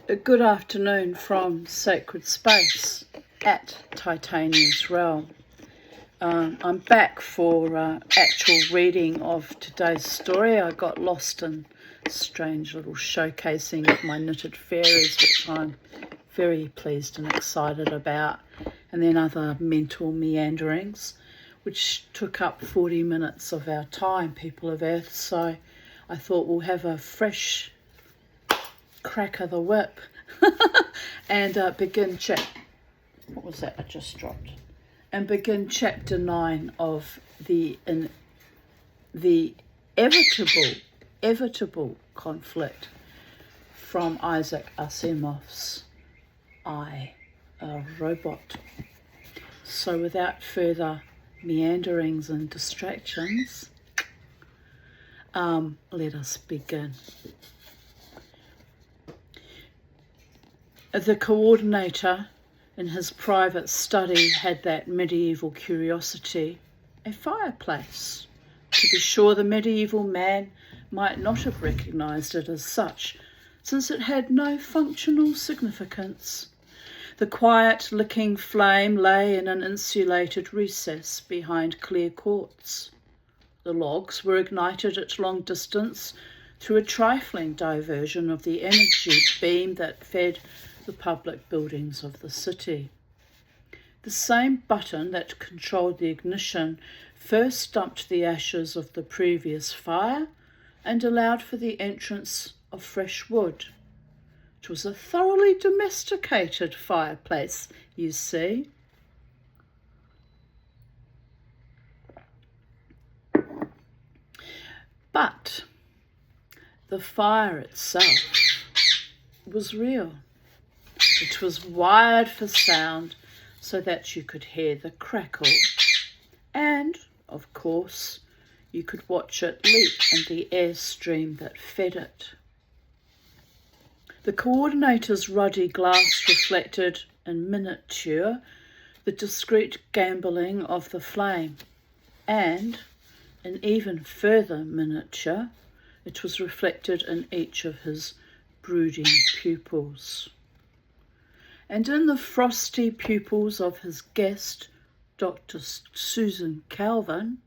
A good afternoon from Sacred Space at Titania's Realm. I'm back for actual reading of today's story. I got lost in strange little showcasing of my knitted fairies, which I'm very pleased and excited about, and then other mental meanderings, which took up 40 minutes of our time, people of Earth. So I thought we'll have a fresh crack of the whip and begin what was that I just dropped? And begin chapter 9 of the Evitable Conflict from Isaac Asimov's I, a Robot. So without further meanderings and distractions, let us begin. The coordinator in his private study had that medieval curiosity, a fireplace. To be sure, the medieval man might not have recognised it as such, since it had no functional significance. The quiet licking flame lay in an insulated recess behind clear quartz. The logs were ignited at long distance through a trifling diversion of the energy beam that fed the public buildings of the city. The same button that controlled the ignition first dumped the ashes of the previous fire and allowed for the entrance of fresh wood. It was a thoroughly domesticated fireplace, you see. But the fire itself was real. It was wired for sound so that you could hear the crackle, and, of course, you could watch it leak in the airstream that fed it. The coordinator's ruddy glass reflected in miniature the discreet gambling of the flame, and, in even further miniature, it was reflected in each of his brooding pupils. And in the frosty pupils of his guest, Dr. Susan Calvin,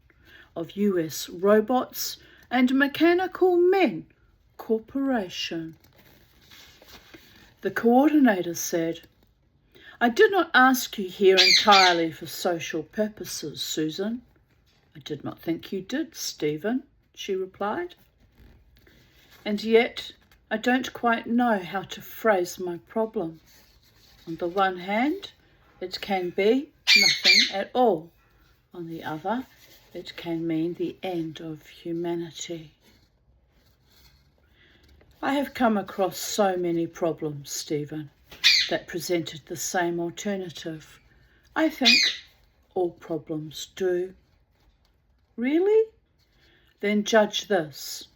of US Robots and Mechanical Men Corporation. The coordinator said, "I did not ask you here entirely for social purposes, Susan." "I did not think you did, Stephen," she replied. "And yet I don't quite know how to phrase my problem. On the one hand, it can be nothing at all. On the other, it can mean the end of humanity." I have come across so many problems, Stephen, that presented the same alternative. I think all problems do. Really? Then judge this.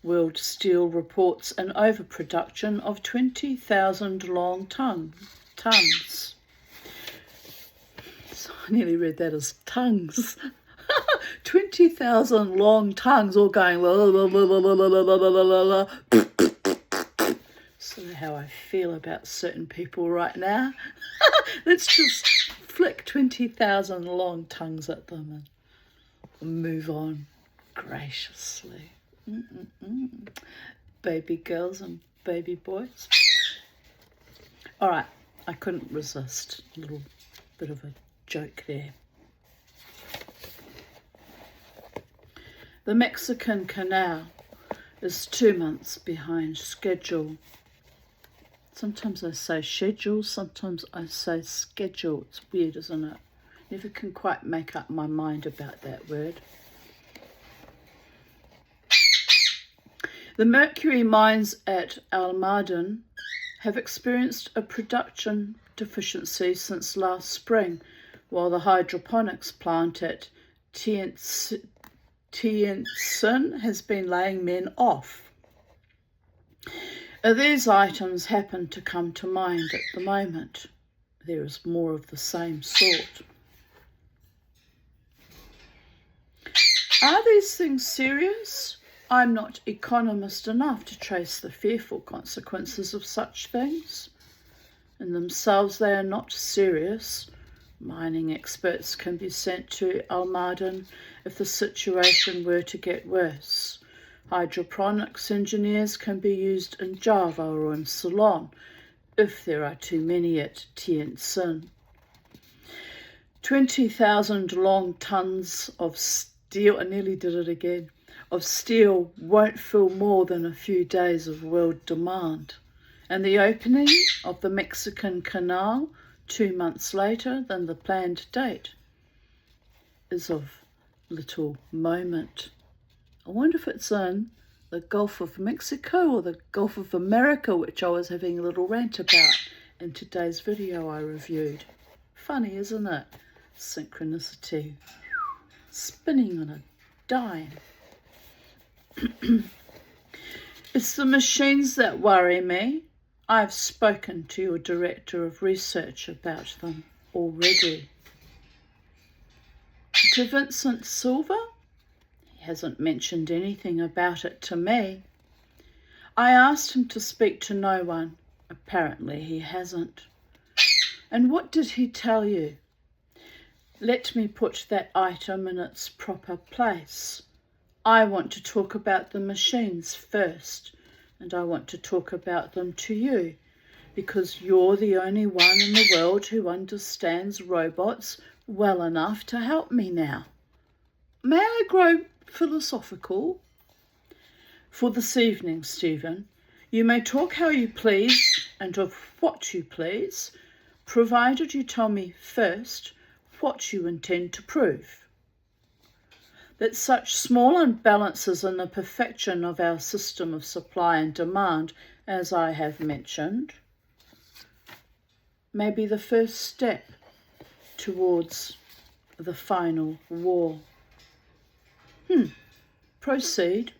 World Steel reports an overproduction of 20,000 long tons. So I nearly read that as tongues. 20,000 long tongues all going la la la la la la la la la la. Sort of how I feel about certain people right now. Let's just flick 20,000 long tongues at them and move on graciously. Baby girls and baby boys. All right, I couldn't resist. A little bit of a joke there. The Mexican Canal is 2 months behind schedule. Sometimes I say schedule, sometimes I say schedule. It's weird, isn't it? Never can quite make up my mind about that word. The mercury mines at Almaden have experienced a production deficiency since last spring, while the hydroponics plant at Tientsin has been laying men off. These items happen to come to mind at the moment. There is more of the same sort. Are these things serious, I'm not economist enough to trace the fearful consequences of such things. In themselves they are not serious. Mining experts can be sent to Almaden if the situation were to get worse. Hydroponics engineers can be used in Java or in Ceylon if there are too many at Tien Sin. 20,000 long tons of steel, I nearly did it again, of steel won't fill more than a few days of world demand. And the opening of the Mexican Canal 2 months later than the planned date is of little moment. I wonder if it's in the Gulf of Mexico or the Gulf of America, which I was having a little rant about in today's video I reviewed. Funny, isn't it? Synchronicity. Spinning on a dime. It's the machines that worry me. I've spoken to your director of research about them already. To Vincent Silver? He hasn't mentioned anything about it to me. I asked him to speak to no one. Apparently he hasn't. And what did he tell you? Let me put that item in its proper place. I want to talk about the machines first, and I want to talk about them to you, because you're the only one in the world who understands robots well enough to help me now. May I grow philosophical? For this evening, Stephen, you may talk how you please and of what you please, provided you tell me first what you intend to prove. That such small imbalances in the perfection of our system of supply and demand, as I have mentioned, may be the first step towards the final war. Proceed.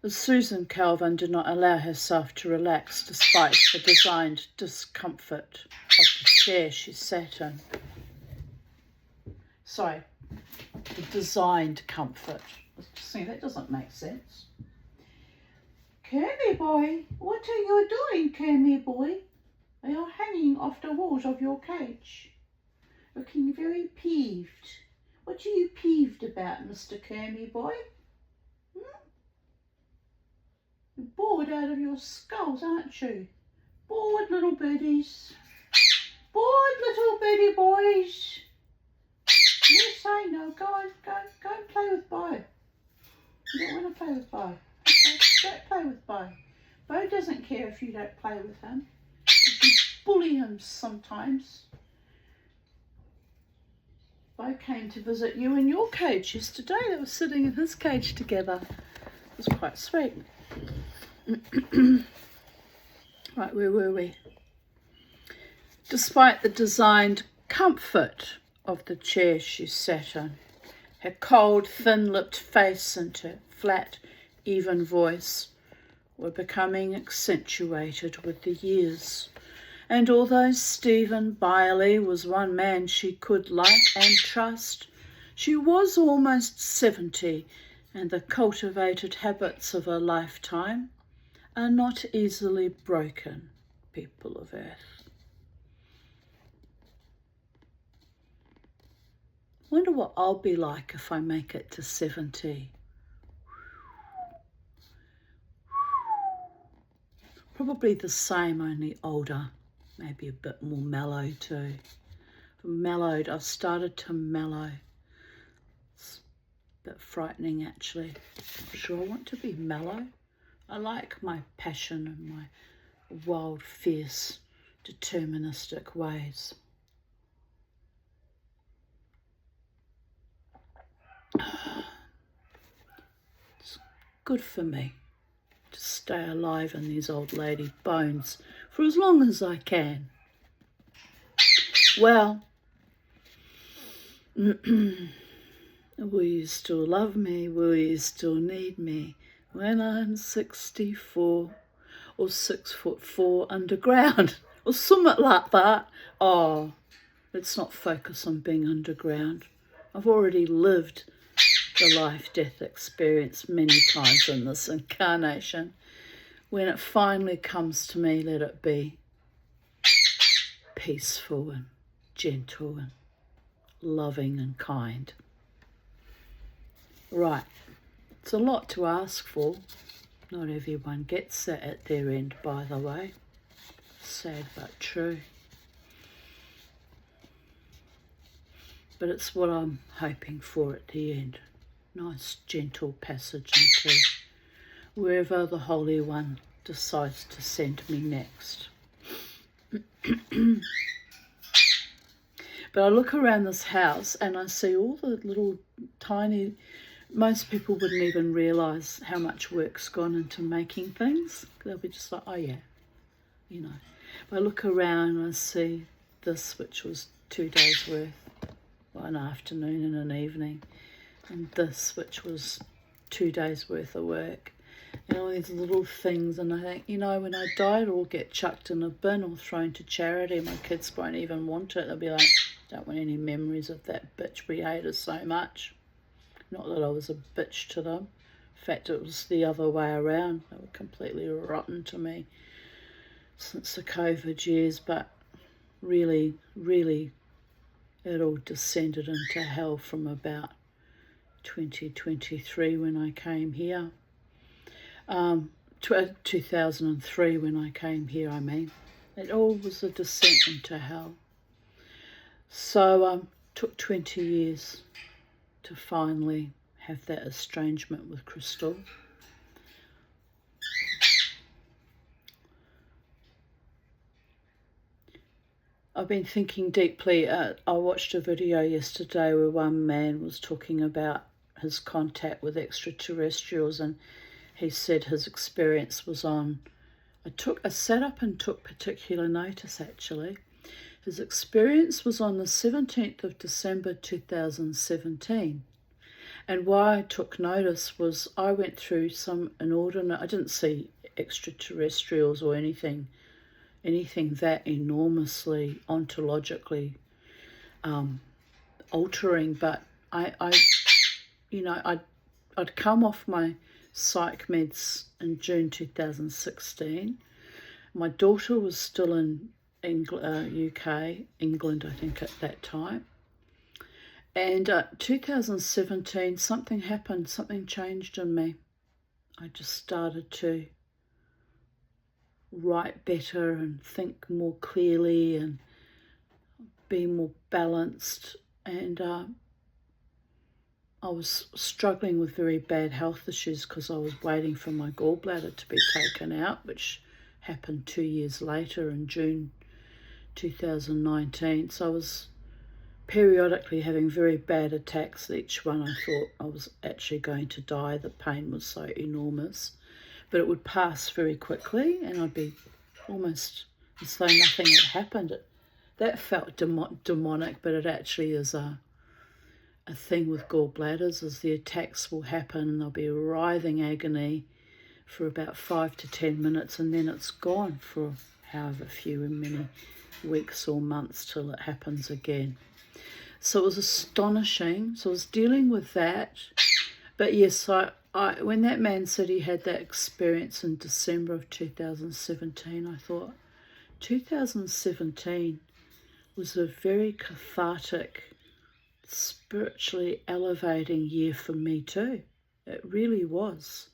Susan Calvin did not allow herself to relax despite the designed discomfort of the chair she sat in. Sorry, the designed comfort. See, that doesn't make sense. Kermie boy, what are you doing, Kermie boy? They are hanging off the walls of your cage, looking very peeved. What are you peeved about, Mr. Kermie boy? You're bored out of your skulls, aren't you? Bored little birdies. Bored little birdie boys. Yes, I know. Go and play with Bo. You don't want to play with Bo. Okay, don't play with Bo. Bo doesn't care if you don't play with him. You can bully him sometimes. Bo came to visit you in your cage yesterday. They were sitting in his cage together. It was quite sweet. Right, where were we? Despite the designed comfort of the chair she sat in, her cold, thin-lipped face and her flat, even voice were becoming accentuated with the years. And although Stephen Byerley was one man she could like and trust, she was almost 70, and the cultivated habits of a lifetime are not easily broken, people of Earth. Wonder what I'll be like if I make it to 70. Probably the same, only older. Maybe a bit more mellow too. Mellowed, I've started to mellow. It's a bit frightening actually. I'm sure I want to be mellow. I like my passion and my wild, fierce, deterministic ways. It's good for me to stay alive in these old lady bones for as long as I can. Well, will you still love me? Will you still need me when I'm 64 or 6'4" underground or something like that? Oh, let's not focus on being underground. I've already lived the life-death experience many times in this incarnation. When it finally comes to me, let it be peaceful and gentle and loving and kind. Right, it's a lot to ask for. Not everyone gets that at their end, by the way. Sad but true. But it's what I'm hoping for at the end. Nice, gentle passage into wherever the Holy One decides to send me next. But I look around this house and I see all the little tiny, most people wouldn't even realise how much work's gone into making things. They'll be just like, oh yeah, you know. But I look around and I see this, which was 2 days worth, an afternoon and an evening, and this, which was 2 days worth of work, and all these little things. And I think, you know, when I die, it'll all get chucked in a bin or thrown to charity. My kids won't even want it. They'll be like, don't want any memories of that bitch. We hate her so much. Not that I was a bitch to them. In fact, it was the other way around. They were completely rotten to me since the COVID years, but really, really, it all descended into hell from about 2023 when I came here. 2003 when I came here, I mean. It all was a descent into hell. So took 20 years to finally have that estrangement with Crystal. I've been thinking deeply. I watched a video yesterday where one man was talking about his contact with extraterrestrials, and he said his experience was on, I sat up and took particular notice actually. His experience was on the 17th of December 2017. And why I took notice was I went through some inordinate, I didn't see extraterrestrials or anything that enormously ontologically altering, but I'd come off my psych meds in June 2016. My daughter was still in UK, England, I think, at that time. And 2017, something happened, something changed in me. I just started to write better and think more clearly and be more balanced. And I was struggling with very bad health issues because I was waiting for my gallbladder to be taken out, which happened 2 years later in June 2019. So I was periodically having very bad attacks. Each one I thought I was actually going to die. The pain was so enormous. But it would pass very quickly and I'd be almost as though nothing had happened. That felt demonic, but it actually is a thing with gallbladders, is the attacks will happen and there'll be writhing agony for about 5 to 10 minutes, and then it's gone for however many weeks or months till it happens again. So it was astonishing. So I was dealing with that. But yes, when that man said he had that experience in December of 2017, I thought 2017 was a very cathartic, spiritually elevating year for me too. It really was.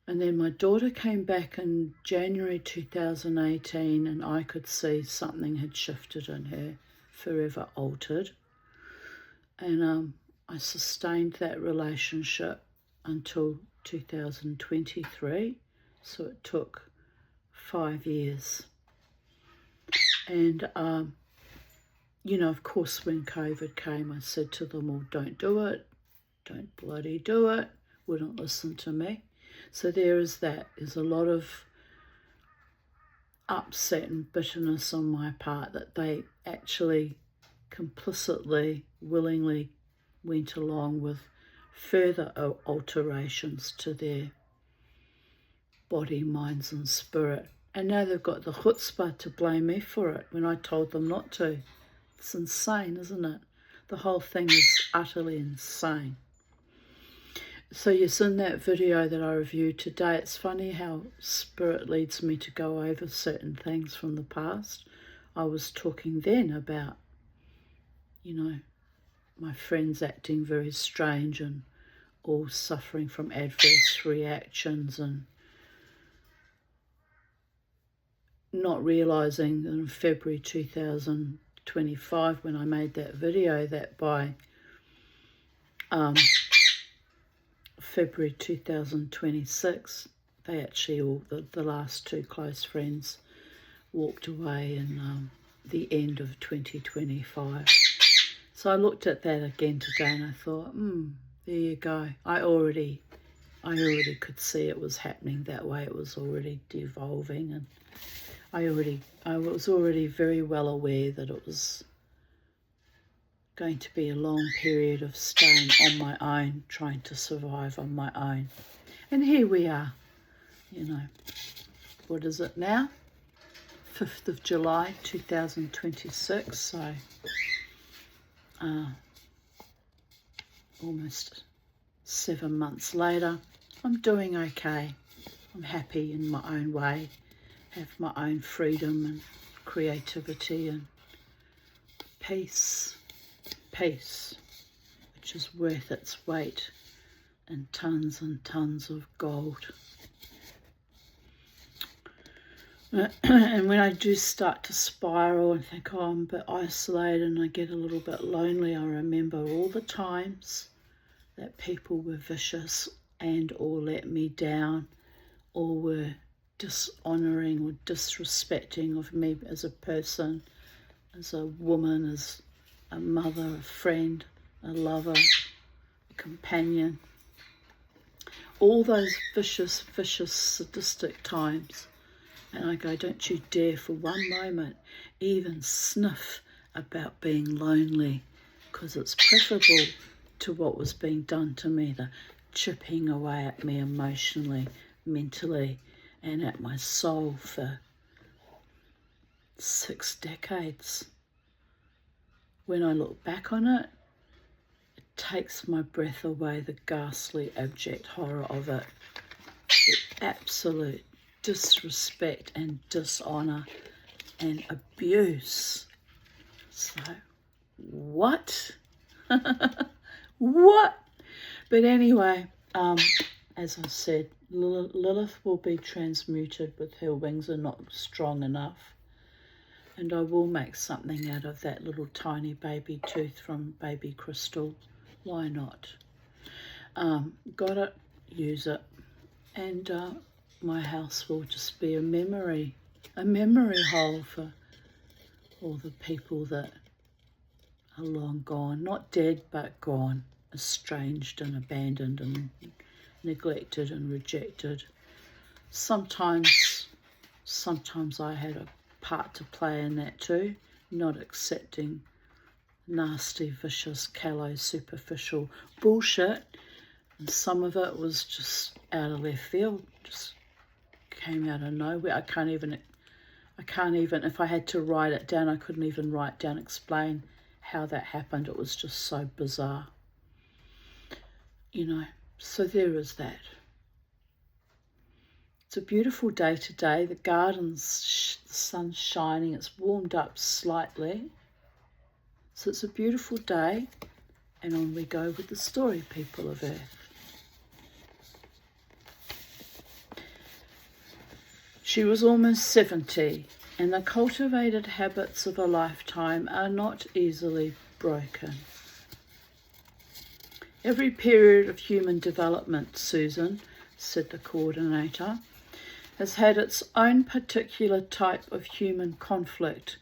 And then my daughter came back in January 2018 and I could see something had shifted in her, forever altered. And I sustained that relationship until 2023. So it took 5 years. And of course, when COVID came, I said to them all, don't do it. Don't bloody do it. Wouldn't listen to me. So there is that. There's a lot of upset and bitterness on my part that they actually complicitly, willingly went along with further alterations to their body, minds and spirit. And now they've got the chutzpah to blame me for it when I told them not to. It's insane, isn't it? The whole thing is utterly insane. So yes, in that video that I reviewed today, it's funny how spirit leads me to go over certain things from the past. I was talking then about, my friends acting very strange and all suffering from adverse reactions, and not realising that in February 2025, when I made that video, that by February 2026, they actually all, the last two close friends, walked away in the end of 2025. So I looked at that again today and I thought, there you go. I already could see it was happening that way. It was already devolving, and I was already very well aware that it was going to be a long period of staying on my own, trying to survive on my own. And here we are, what is it now? 5th of July 2026, so almost 7 months later. I'm doing okay. I'm happy in my own way, have my own freedom and creativity and peace, which is worth its weight in tons and tons of gold. And when I do start to spiral and think, I'm a bit isolated and I get a little bit lonely, I remember all the times that people were vicious and or let me down, or were dishonouring or disrespecting of me as a person, as a woman, as a mother, a friend, a lover, a companion. All those vicious, sadistic times. And I go, don't you dare for one moment even sniff about being lonely, because it's preferable to what was being done to me, the chipping away at me emotionally, mentally, and at my soul for 6 decades. When I look back on it, it takes my breath away, the ghastly, abject horror of it, the absolute disrespect and dishonour and abuse. So, what? What? But anyway, as I said, Lilith will be transmuted with her wings are not strong enough. And I will make something out of that little tiny baby tooth from baby crystal. Why not? Got it, use it. And my house will just be a memory hole for all the people that are long gone, not dead but gone, estranged and abandoned and neglected and rejected. Sometimes I had a part to play in that too, not accepting nasty, vicious, callow, superficial bullshit. And some of it was just out of left field, just came out of nowhere. I can't even, if I had to write it down, I couldn't even write down, explain how that happened. It was just so bizarre. So there is that. It's a beautiful day today. The garden's, the sun's shining. It's warmed up slightly. So it's a beautiful day. And on we go with the story, people of Earth. She was almost 70, and the cultivated habits of a lifetime are not easily broken. Every period of human development, Susan, said the coordinator, has had its own particular type of human conflict,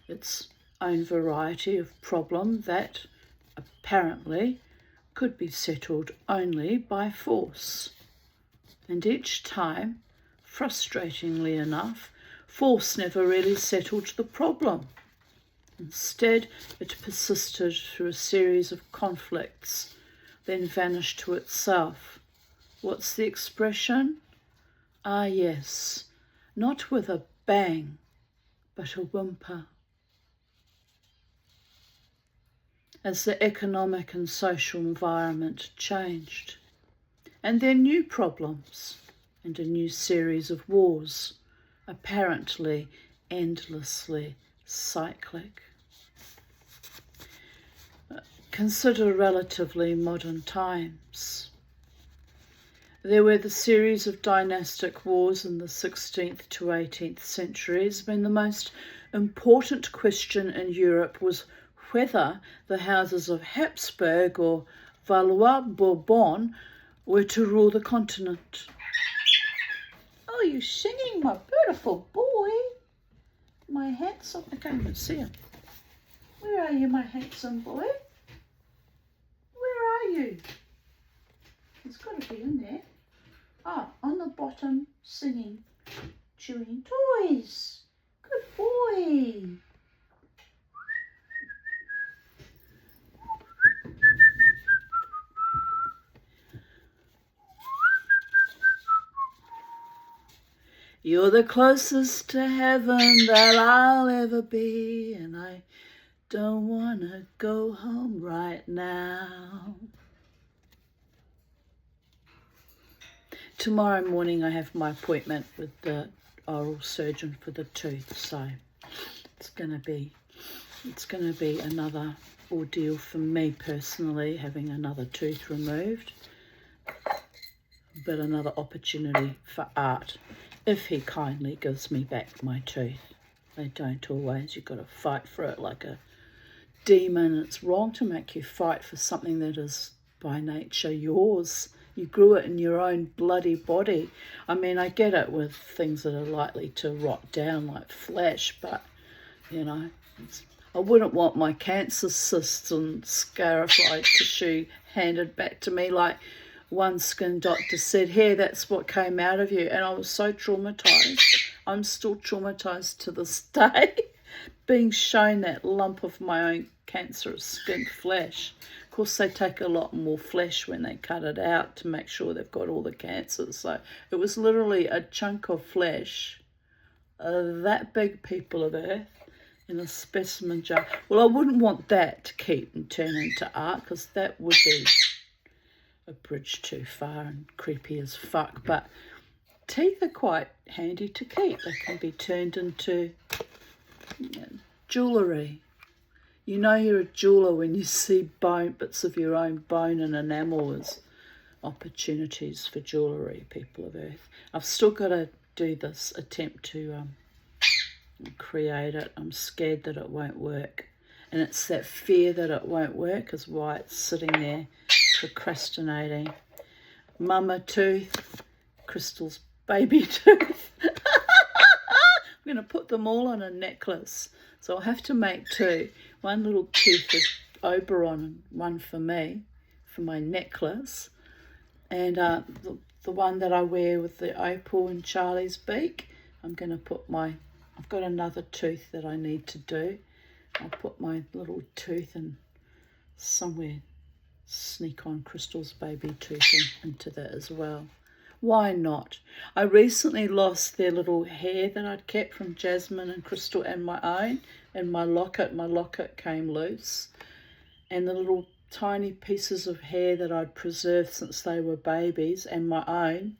its own variety of problem that, apparently, could be settled only by force. And each time, frustratingly enough, force never really settled the problem. Instead, it persisted through a series of conflicts, then vanished to itself. What's the expression? Ah, yes, not with a bang, but a whimper. As the economic and social environment changed, And then new problems and a new series of wars, apparently endlessly cyclic. Consider relatively modern times. There were the series of dynastic wars in the 16th to 18th centuries when the most important question in Europe was whether the houses of Habsburg or Valois-Bourbon were to rule the continent. Oh, you're singing, my beautiful boy. My handsome, I can't even see him. Where are you, my handsome boy? Where are you? He's got to be in there. Ah, on the bottom, singing, chewing toys. Good boy. You're the closest to heaven that I'll ever be, and I don't want to go home right now. Tomorrow morning I have my appointment with the oral surgeon for the tooth, so it's going to be another ordeal for me personally, having another tooth removed, but another opportunity for art if he kindly gives me back my tooth. They don't always. You've got to fight for it like a demon. It's wrong to make you fight for something that is by nature yours. You grew it in your own bloody body. I mean, I get it with things that are likely to rot down like flesh, but, you know, I wouldn't want my cancer cysts and scarified tissue handed back to me like one skin doctor said, here, that's what came out of you. And I was so traumatised. I'm still traumatised to this day, being shown that lump of my own cancerous skin flesh. Of course, they take a lot more flesh when they cut it out to make sure they've got all the cancers. So it was literally a chunk of flesh, that big, people of Earth, in a specimen jar. Well, I wouldn't want that to keep and turn into art, because that would be a bridge too far and creepy as fuck. But teeth are quite handy to keep. They can be turned into jewellery. You know you're a jeweller when you see bits of your own bone and enamel as opportunities for jewellery, people of Earth. I've still got to do this attempt to create it. I'm scared that it won't work. And it's that fear that it won't work is why it's sitting there procrastinating. Mama tooth, Crystal's baby tooth. I'm going to put them all on a necklace. So I'll have to make two. One little tooth for Oberon and one for me, for my necklace. And the one that I wear with the opal and Charlie's beak, I'm going to put I've got another tooth that I need to do. I'll put my little tooth in somewhere, sneak on Crystal's baby tooth into that as well. Why not? I recently lost their little hair that I'd kept from Jasmine and Crystal and my own, and my locket came loose, and the little tiny pieces of hair that I'd preserved since they were babies and my own,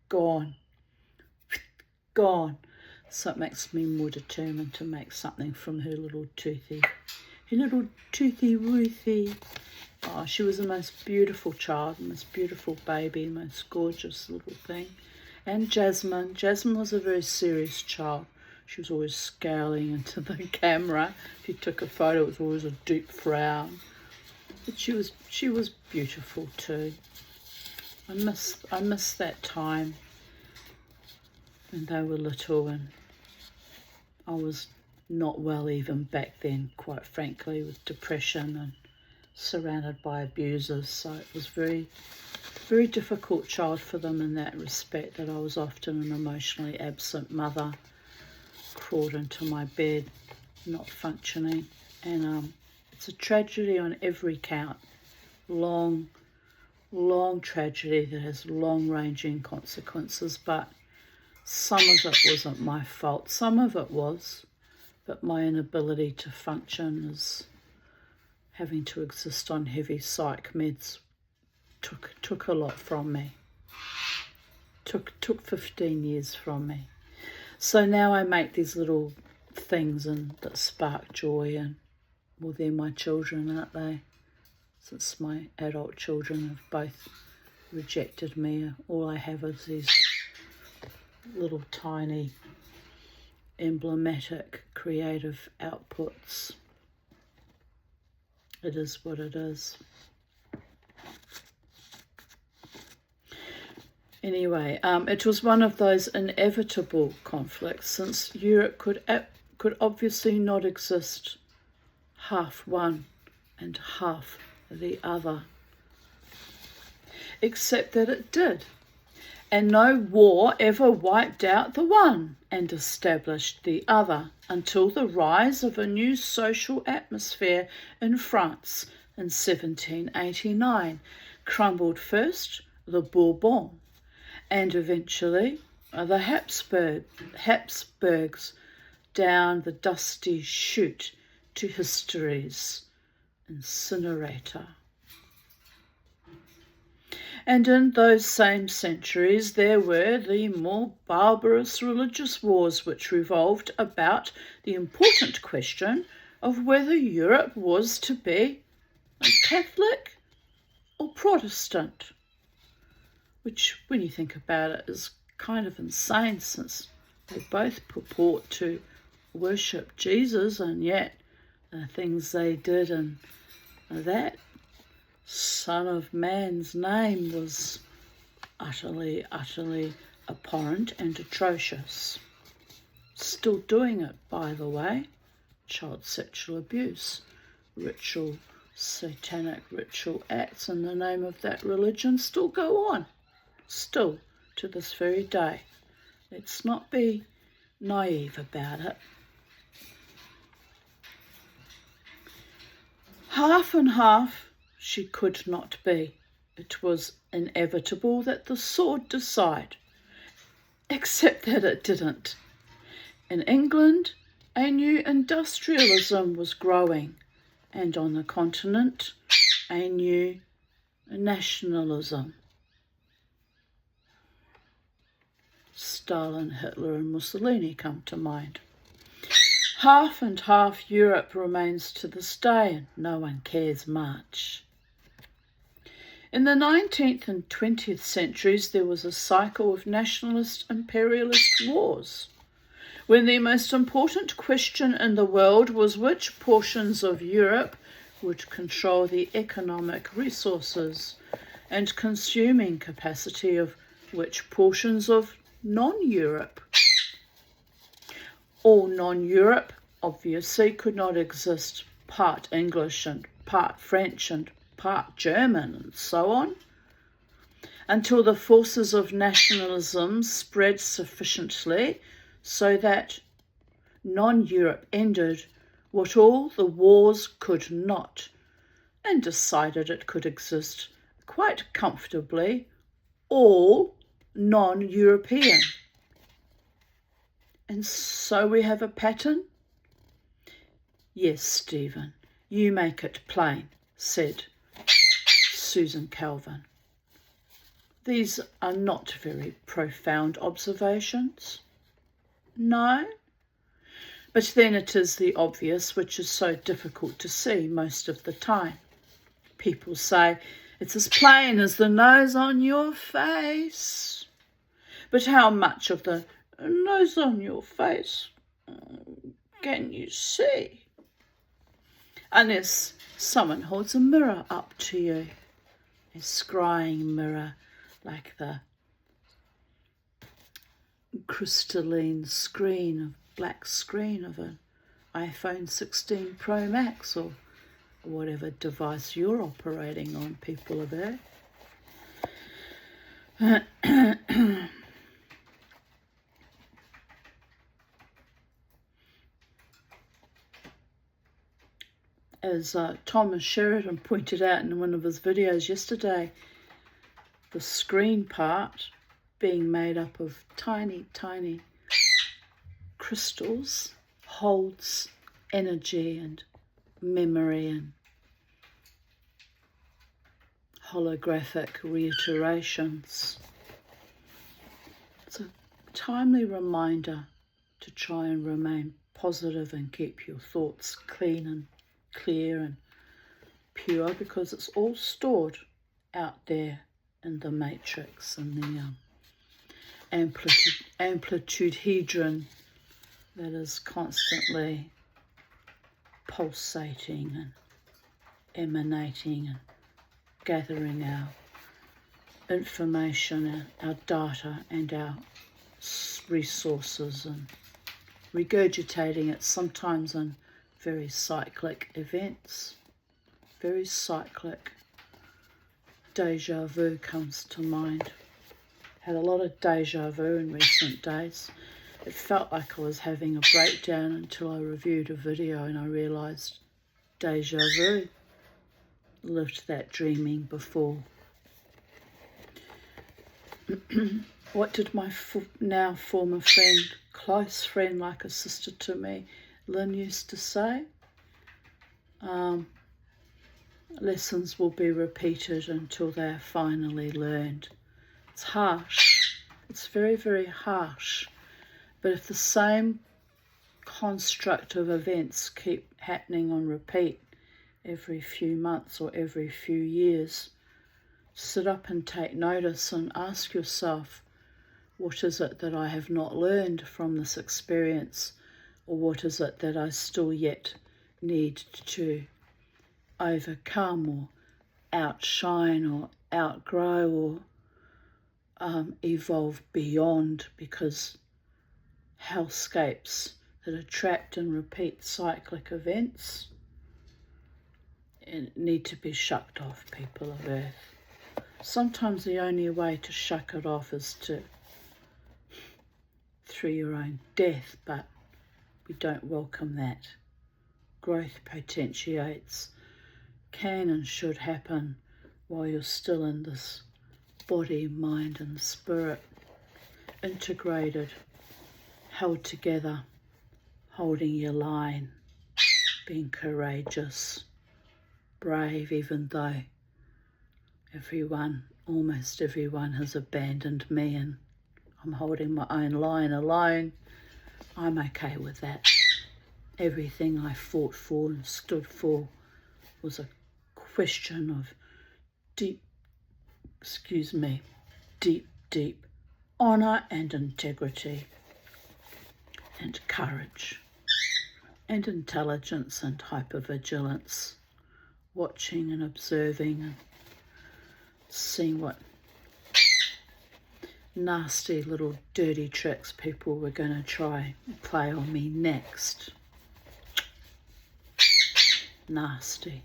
gone. So it makes me more determined to make something from her little toothy Ruthie. Oh, she was the most beautiful child, the most beautiful baby, the most gorgeous little thing. And Jasmine was a very serious child. She was always scowling into the camera. If you took a photo, it was always a deep frown. But she was beautiful too. I miss that time when they were little, and I was not well even back then, quite frankly, with depression and surrounded by abusers. So it was very, very difficult child for them in that respect, that I was often an emotionally absent mother, crawled into my bed, not functioning. And it's a tragedy on every count. Long tragedy that has long-ranging consequences, but some of it wasn't my fault. Some of it was, but my inability to function is having to exist on heavy psych meds took a lot from me. Took 15 years from me. So now I make these little things that spark joy, and well, they're my children, aren't they? Since my adult children have both rejected me, all I have is these little tiny emblematic creative outputs. It is what it is. Anyway, it was one of those inevitable conflicts, since Europe could obviously not exist half one and half the other, except that it did. And no war ever wiped out the one and established the other until the rise of a new social atmosphere in France in 1789 crumbled first the Bourbon and eventually the Habsburgs down the dusty chute to history's incinerator. And in those same centuries there were the more barbarous religious wars which revolved about the important question of whether Europe was to be Catholic or Protestant, which, when you think about it, is kind of insane, since they both purport to worship Jesus, and yet the things they did and that Son of Man's name was utterly abhorrent and atrocious. Still doing it, by the way. Child sexual abuse, satanic ritual acts in the name of that religion still go on, still to this very day. Let's not be naive about it. Half and half she could not be. It was inevitable that the sword decide, except that it didn't. In England, a new industrialism was growing, and on the continent, a new nationalism. Stalin, Hitler and Mussolini come to mind. Half and half Europe remains to this day, and no one cares much. In the 19th and 20th centuries, there was a cycle of nationalist imperialist wars, when the most important question in the world was which portions of Europe would control the economic resources and consuming capacity of which portions of non-Europe. All non-Europe obviously could not exist part English and part French and part German and so on, until the forces of nationalism spread sufficiently so that non-Europe ended what all the wars could not, and decided it could exist quite comfortably, all non-European. And so we have a pattern? Yes, Stephen, you make it plain, said Susan Calvin. These are not very profound observations. No? But then it is the obvious which is so difficult to see most of the time. People say, it's as plain as the nose on your face. But how much of the nose on your face can you see? Unless someone holds a mirror up to you, a scrying mirror like the crystalline black screen of an iPhone 16 Pro Max or whatever device you're operating on, people of Earth. As Thomas Sheridan pointed out in one of his videos yesterday, the screen part being made up of tiny crystals holds energy and memory and holographic reiterations. It's a timely reminder to try and remain positive and keep your thoughts clean and clear and pure, because it's all stored out there in the matrix and the amplitude hedron that is constantly pulsating and emanating and gathering our information, our data and our resources, and regurgitating it sometimes in very cyclic events. Very cyclic. Deja vu comes to mind. Had a lot of deja vu in recent days. It felt like I was having a breakdown until I reviewed a video and I realised deja vu. Lived that dreaming before. What did my now former friend, close friend like a sister to me, Lynn, used to say? Lessons will be repeated until they are finally learned. It's harsh. It's very, very harsh. But if the same construct of events keep happening on repeat every few months or every few years, sit up and take notice and ask yourself, what is it that I have not learned from this experience? Or what is it that I still yet need to overcome or outshine or outgrow or evolve beyond, because hellscapes that are trapped in repeat cyclic events need to be shucked off, people of Earth. Sometimes the only way to shuck it off is through your own death, but we don't welcome that. Growth potentiates can and should happen while you're still in this body, mind and spirit, integrated, held together, holding your line, being courageous, brave, even though almost everyone has abandoned me and I'm holding my own line alone. I'm okay with that. Everything I fought for and stood for was a question of deep honour and integrity and courage and intelligence and hypervigilance, watching and observing and seeing what nasty little dirty tricks people were going to try and play on me next. Nasty.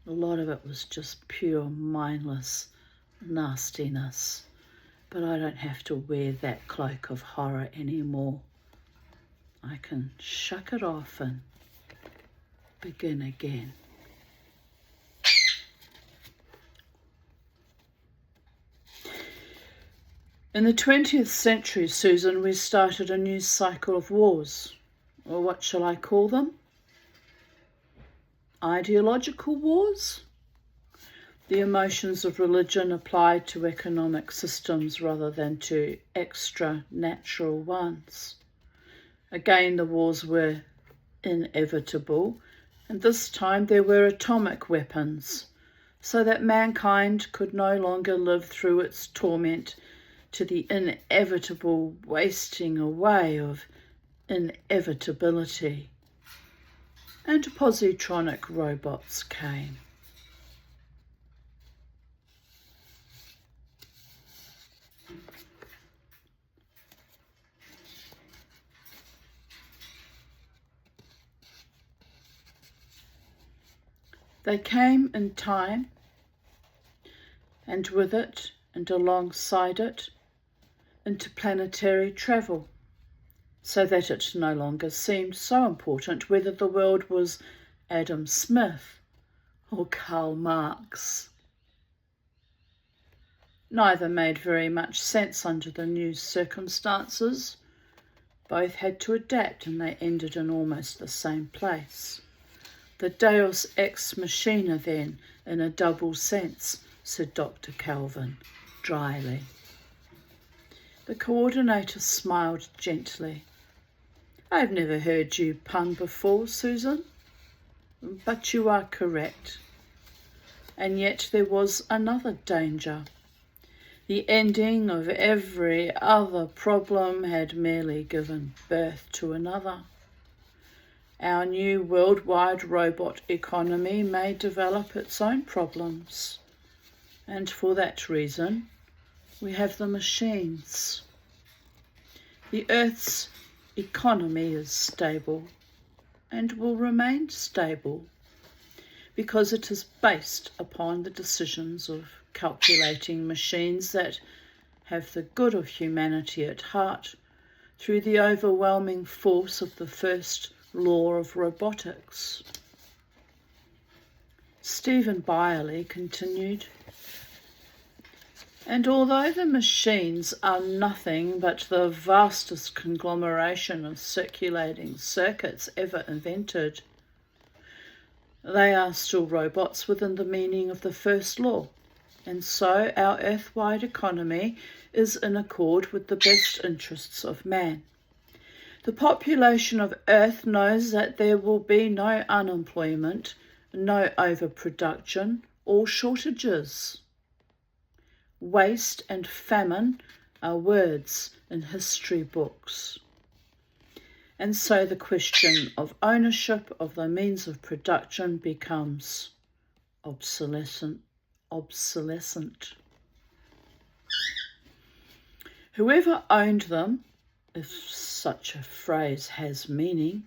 A lot of it was just pure mindless nastiness, but I don't have to wear that cloak of horror anymore. I can shuck it off and begin again. In the 20th century, Susan, we started a new cycle of wars, or what shall I call them? Ideological wars? The emotions of religion applied to economic systems rather than to extra-natural ones. Again, the wars were inevitable, and this time there were atomic weapons, so that mankind could no longer live through its torment to the inevitable wasting away of inevitability. And positronic robots came. They came in time, and with it and alongside it, interplanetary travel, so that it no longer seemed so important whether the world was Adam Smith or Karl Marx. Neither made very much sense under the new circumstances. Both had to adapt, and they ended in almost the same place. The Deus ex machina, then, in a double sense, said Dr. Calvin, dryly. The coordinator smiled gently. I've never heard you pun before, Susan, but you are correct. And yet there was another danger. The ending of every other problem had merely given birth to another. Our new worldwide robot economy may develop its own problems, and for that reason, we have the machines. The Earth's economy is stable and will remain stable because it is based upon the decisions of calculating machines that have the good of humanity at heart through the overwhelming force of the first law of robotics. Stephen Byerley continued, and although the machines are nothing but the vastest conglomeration of circulating circuits ever invented, they are still robots within the meaning of the first law, and so our earth-wide economy is in accord with the best interests of man. The population of Earth knows that there will be no unemployment, no overproduction or shortages. Waste and famine are words in history books. And so the question of ownership of the means of production becomes obsolescent. Whoever owned them, if such a phrase has meaning,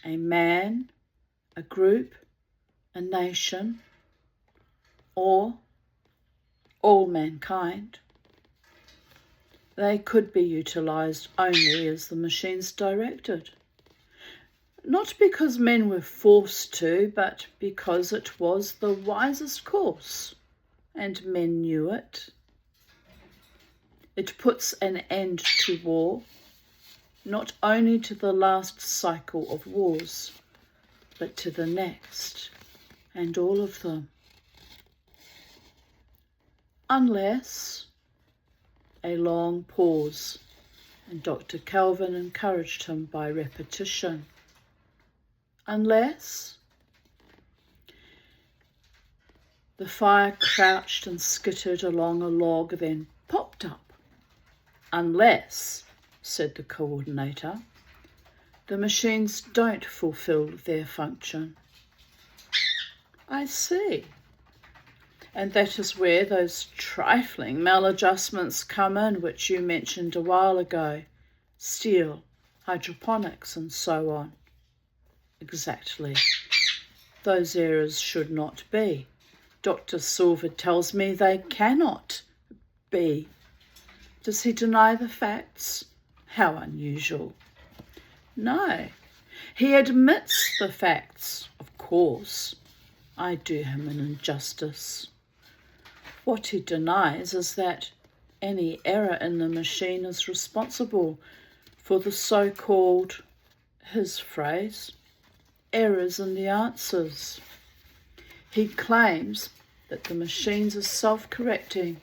a man, a group, a nation, or all mankind, they could be utilised only as the machines directed. Not because men were forced to, but because it was the wisest course, and men knew it. It puts an end to war, not only to the last cycle of wars, but to the next, and all of them. Unless, a long pause, and Dr. Calvin encouraged him by repetition. Unless the fire crouched and skittered along a log, then popped up. Unless, said the coordinator, the machines don't fulfill their function. I see. And that is where those trifling maladjustments come in, which you mentioned a while ago. Steel, hydroponics, and so on. Exactly. Those errors should not be. Dr. Silver tells me they cannot be. Does he deny the facts? How unusual. No, he admits the facts, of course. I do him an injustice. What he denies is that any error in the machine is responsible for the so-called, his phrase, errors in the answers. He claims that the machines are self-correcting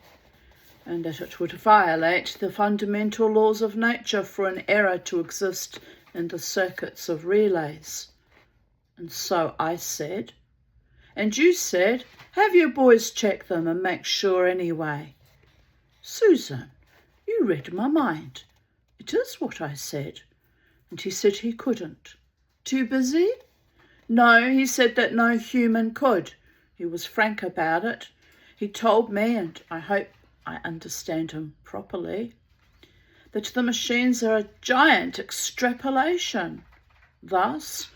and that it would violate the fundamental laws of nature for an error to exist in the circuits of relays. And so I said, and you said, have your boys check them and make sure anyway. Susan, you read my mind. It is what I said. And he said he couldn't. Too busy? No, he said that no human could. He was frank about it. He told me, and I hope I understand him properly, that the machines are a giant extrapolation. Thus,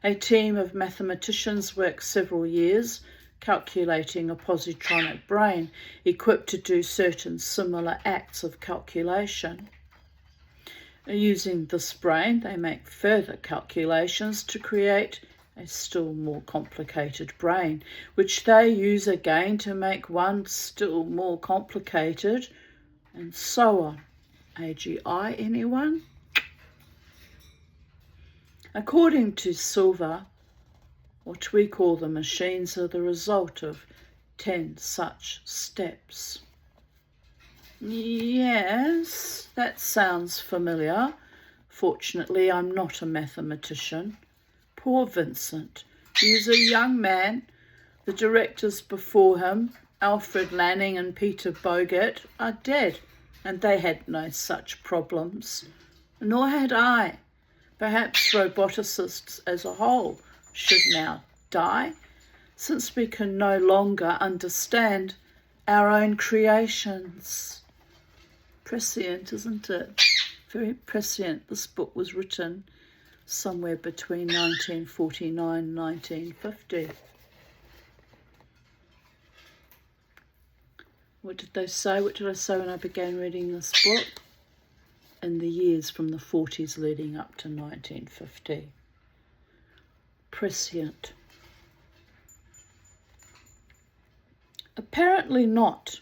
a team of mathematicians worked several years calculating a positronic brain equipped to do certain similar acts of calculation. Using this brain, they make further calculations to create a still more complicated brain, which they use again to make one still more complicated, and so on. AGI, anyone? According to Silver, What we call the machines are the result of 10 such steps. Yes, that sounds familiar. Fortunately, I'm not a mathematician. Poor Vincent. He was a young man. The directors before him, Alfred Lanning and Peter Bogert, are dead, and they had no such problems. Nor had I. Perhaps roboticists as a whole should now die, since we can no longer understand our own creations. Prescient, isn't it? Very prescient. This book was written somewhere between 1949 and 1950. What did they say? What did I say when I began reading this book? In the years from the 40s leading up to 1950. Prescient. Apparently not.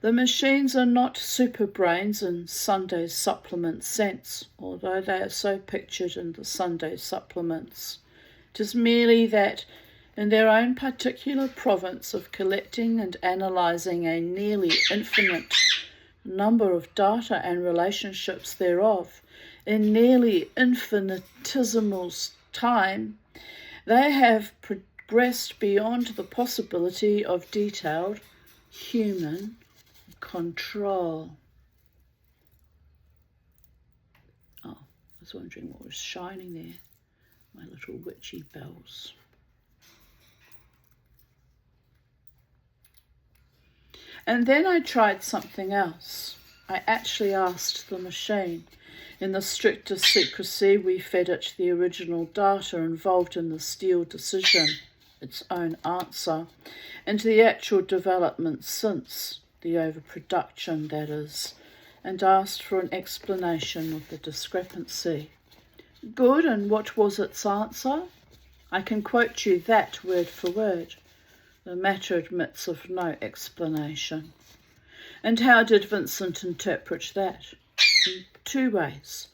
The machines are not super brains in Sunday supplement sense, although they are so pictured in the Sunday supplements. It is merely that in their own particular province of collecting and analysing a nearly infinite number of data and relationships thereof in nearly infinitesimal time, they have progressed beyond the possibility of detailed human control. Oh, I was wondering what was shining there. My little witchy bells. And then I tried something else. I actually asked the machine. In the strictest secrecy, we fed it the original data involved in the Steele decision, its own answer, and the actual development since, the overproduction, that is, and asked for an explanation of the discrepancy. Good, and what was its answer? I can quote you that word for word. The matter admits of no explanation. And how did Vincent interpret that? In two ways.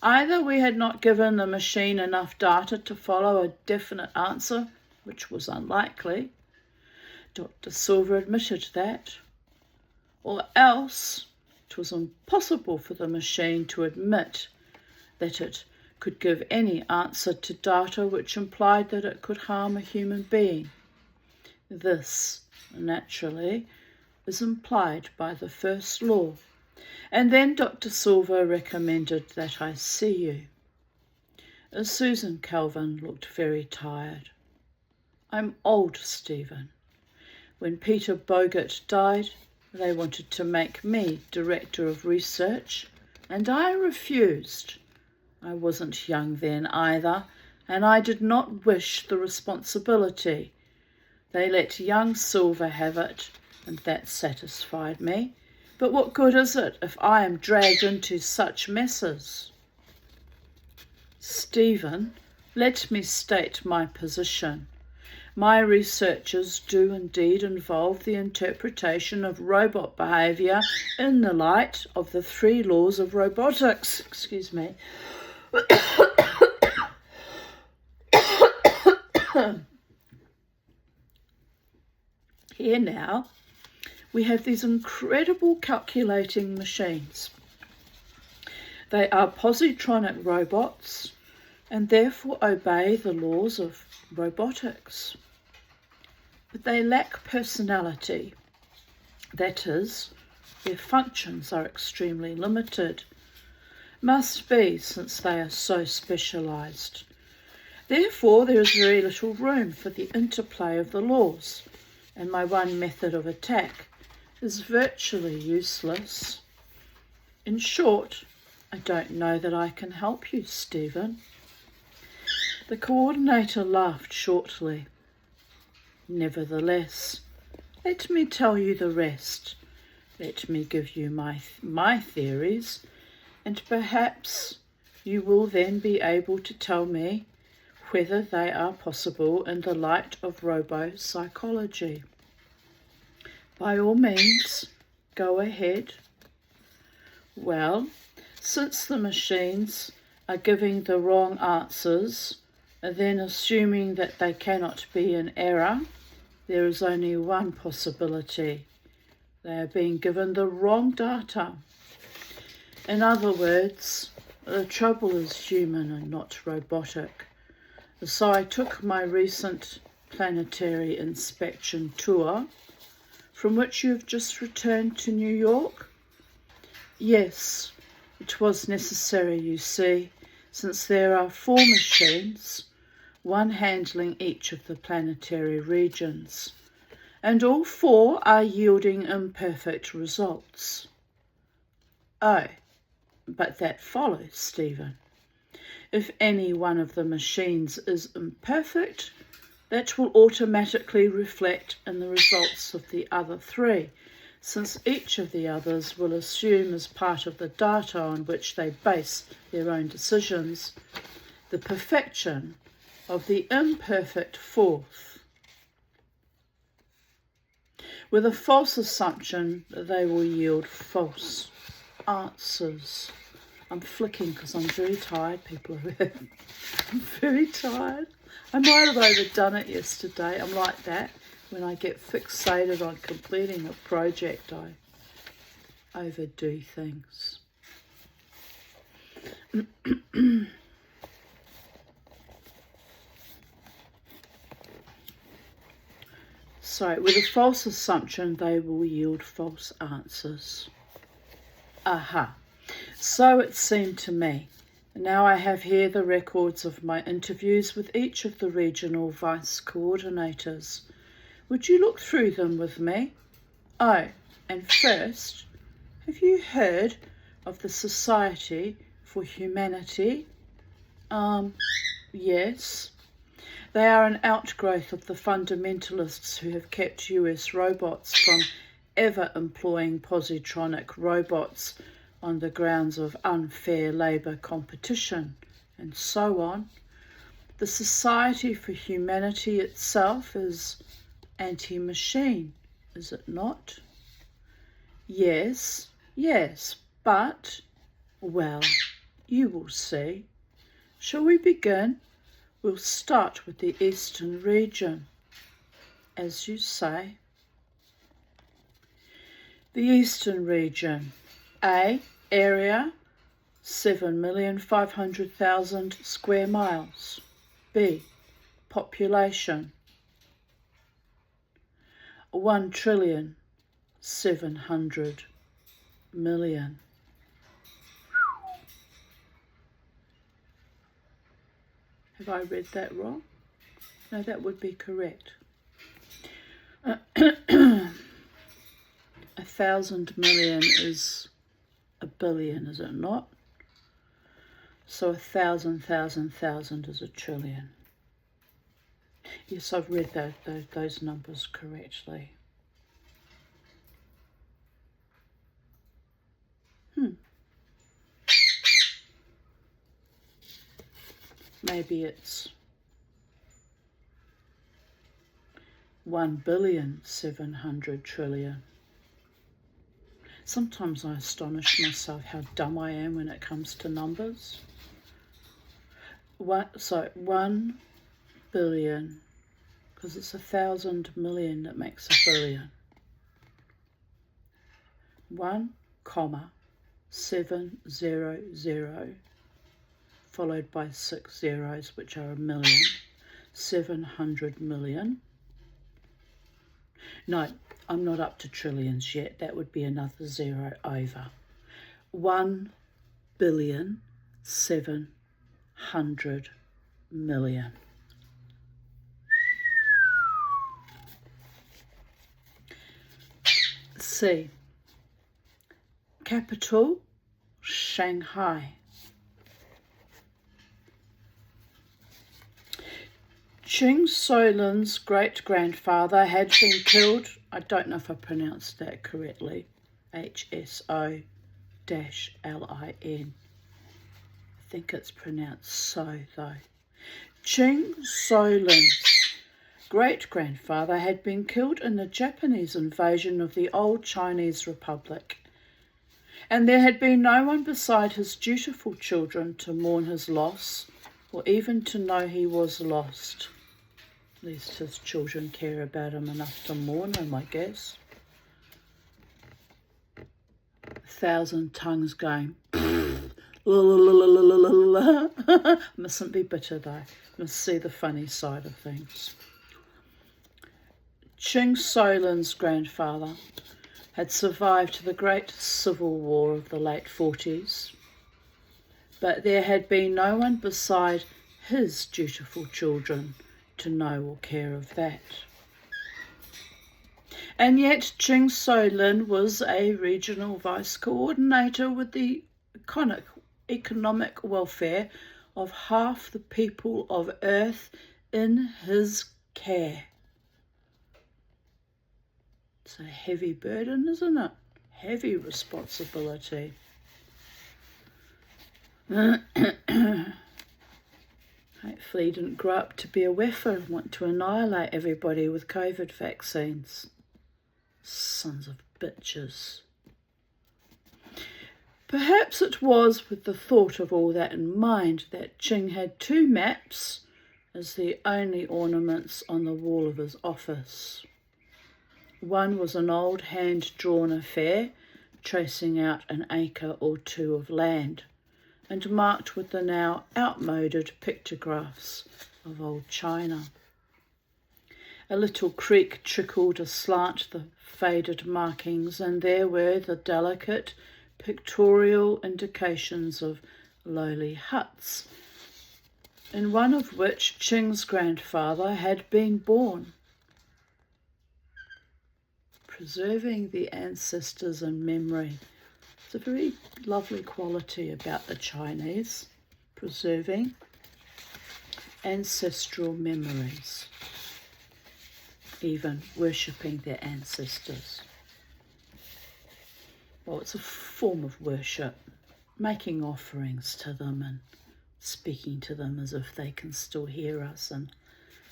Either we had not given the machine enough data to follow a definite answer, which was unlikely. Dr. Silver admitted that. Or else it was impossible for the machine to admit that it could give any answer to data which implied that it could harm a human being. This, naturally, is implied by the first law. And then Dr. Silver recommended that I see you. Susan Calvin looked very tired. I'm old, Stephen. When Peter Bogert died, they wanted to make me director of research, and I refused. I wasn't young then either, and I did not wish the responsibility. They let young Silver have it, and that satisfied me. But what good is it if I am dragged into such messes? Stephen, let me state my position. My researches do indeed involve the interpretation of robot behaviour in the light of the 3 laws of robotics. Excuse me. Here now, we have these incredible calculating machines. They are positronic robots and therefore obey the laws of robotics. But they lack personality. That is, their functions are extremely limited. Must be, since they are so specialised. Therefore, there is very little room for the interplay of the laws, and my one method of attack is virtually useless. In short, I don't know that I can help you, Stephen. The coordinator laughed shortly. Nevertheless, let me tell you the rest. Let me give you my theories, and perhaps you will then be able to tell me whether they are possible in the light of robo-psychology. By all means, go ahead. Well, since the machines are giving the wrong answers And then, assuming that they cannot be in error, there is only one possibility. They are being given the wrong data. In other words, the trouble is human and not robotic. So I took my recent planetary inspection tour, from which you have just returned to New York. Yes, it was necessary, you see, since there are 4 machines, one handling each of the planetary regions, and all 4 are yielding imperfect results. Oh, but that follows, Stephen. If any one of the machines is imperfect, that will automatically reflect in the results of the other 3, since each of the others will assume as part of the data on which they base their own decisions the perfection of the imperfect 4th. With a false assumption, they will yield false answers. I'm flicking because I'm very tired, people. I'm very tired. I might have overdone it yesterday. I'm like that. When I get fixated on completing a project, I overdo things. So, with a false assumption, they will yield false answers. Aha. So it seemed to me. Now I have here the records of my interviews with each of the regional vice coordinators. Would you look through them with me? Oh, and first, have you heard of the Society for Humanity? Yes. They are an outgrowth of the fundamentalists who have kept US robots from ever employing positronic robots on the grounds of unfair labour competition, and so on. The Society for Humanity itself is anti-machine, is it not? Yes, but, well, you will see. Shall we begin? We'll start with the Eastern region, as you say. The Eastern region. A. Area 7,500,000 square miles. B. Population 1,700,000,000,000. Have I read that wrong? No, that would be correct. 1,000 million is a billion, is it not? So 1,000 is a trillion. Yes, I've read those numbers correctly. Maybe it's 1,700,000,000,000,000. Sometimes I astonish myself how dumb I am when it comes to numbers. 1 billion, because it's 1,000 million that makes a billion. 1,700, followed by 6 zeros, which are a million. 700 million. No, I'm not up to trillions yet. That would be another 0 over. 1,700,000,000. C. Capital, Shanghai. Ching Solin's great-grandfather had been killed, I don't know if I pronounced that correctly, HSO-LIN. I think it's pronounced so, though. Ching Solin's great-grandfather had been killed in the Japanese invasion of the old Chinese Republic, and there had been no one beside his dutiful children to mourn his loss or even to know he was lost. At least his children care about him enough to mourn him, I guess. 1,000 tongues going. Mustn't be bitter though. Must see the funny side of things. Ching Solin's grandfather had survived the Great Civil War of the late 40s, but there had been no one beside his dutiful children to know or care of that. And yet Ching Solin was a regional vice coordinator with the economic welfare of half the people of Earth in his care. It's a heavy burden, isn't it? Heavy responsibility. Hopefully he didn't grow up to be a weffer and want to annihilate everybody with COVID vaccines. Sons of bitches. Perhaps it was with the thought of all that in mind that Ching had 2 maps as the only ornaments on the wall of his office. One was an old hand-drawn affair, tracing out an acre or 2 of land, and marked with the now outmoded pictographs of old China. A little creek trickled aslant the faded markings, and there were the delicate pictorial indications of lowly huts, in one of which Ching's grandfather had been born. Preserving the ancestors in memory. It's a very lovely quality about the Chinese, preserving ancestral memories, even worshipping their ancestors. Well, it's a form of worship, making offerings to them and speaking to them as if they can still hear us and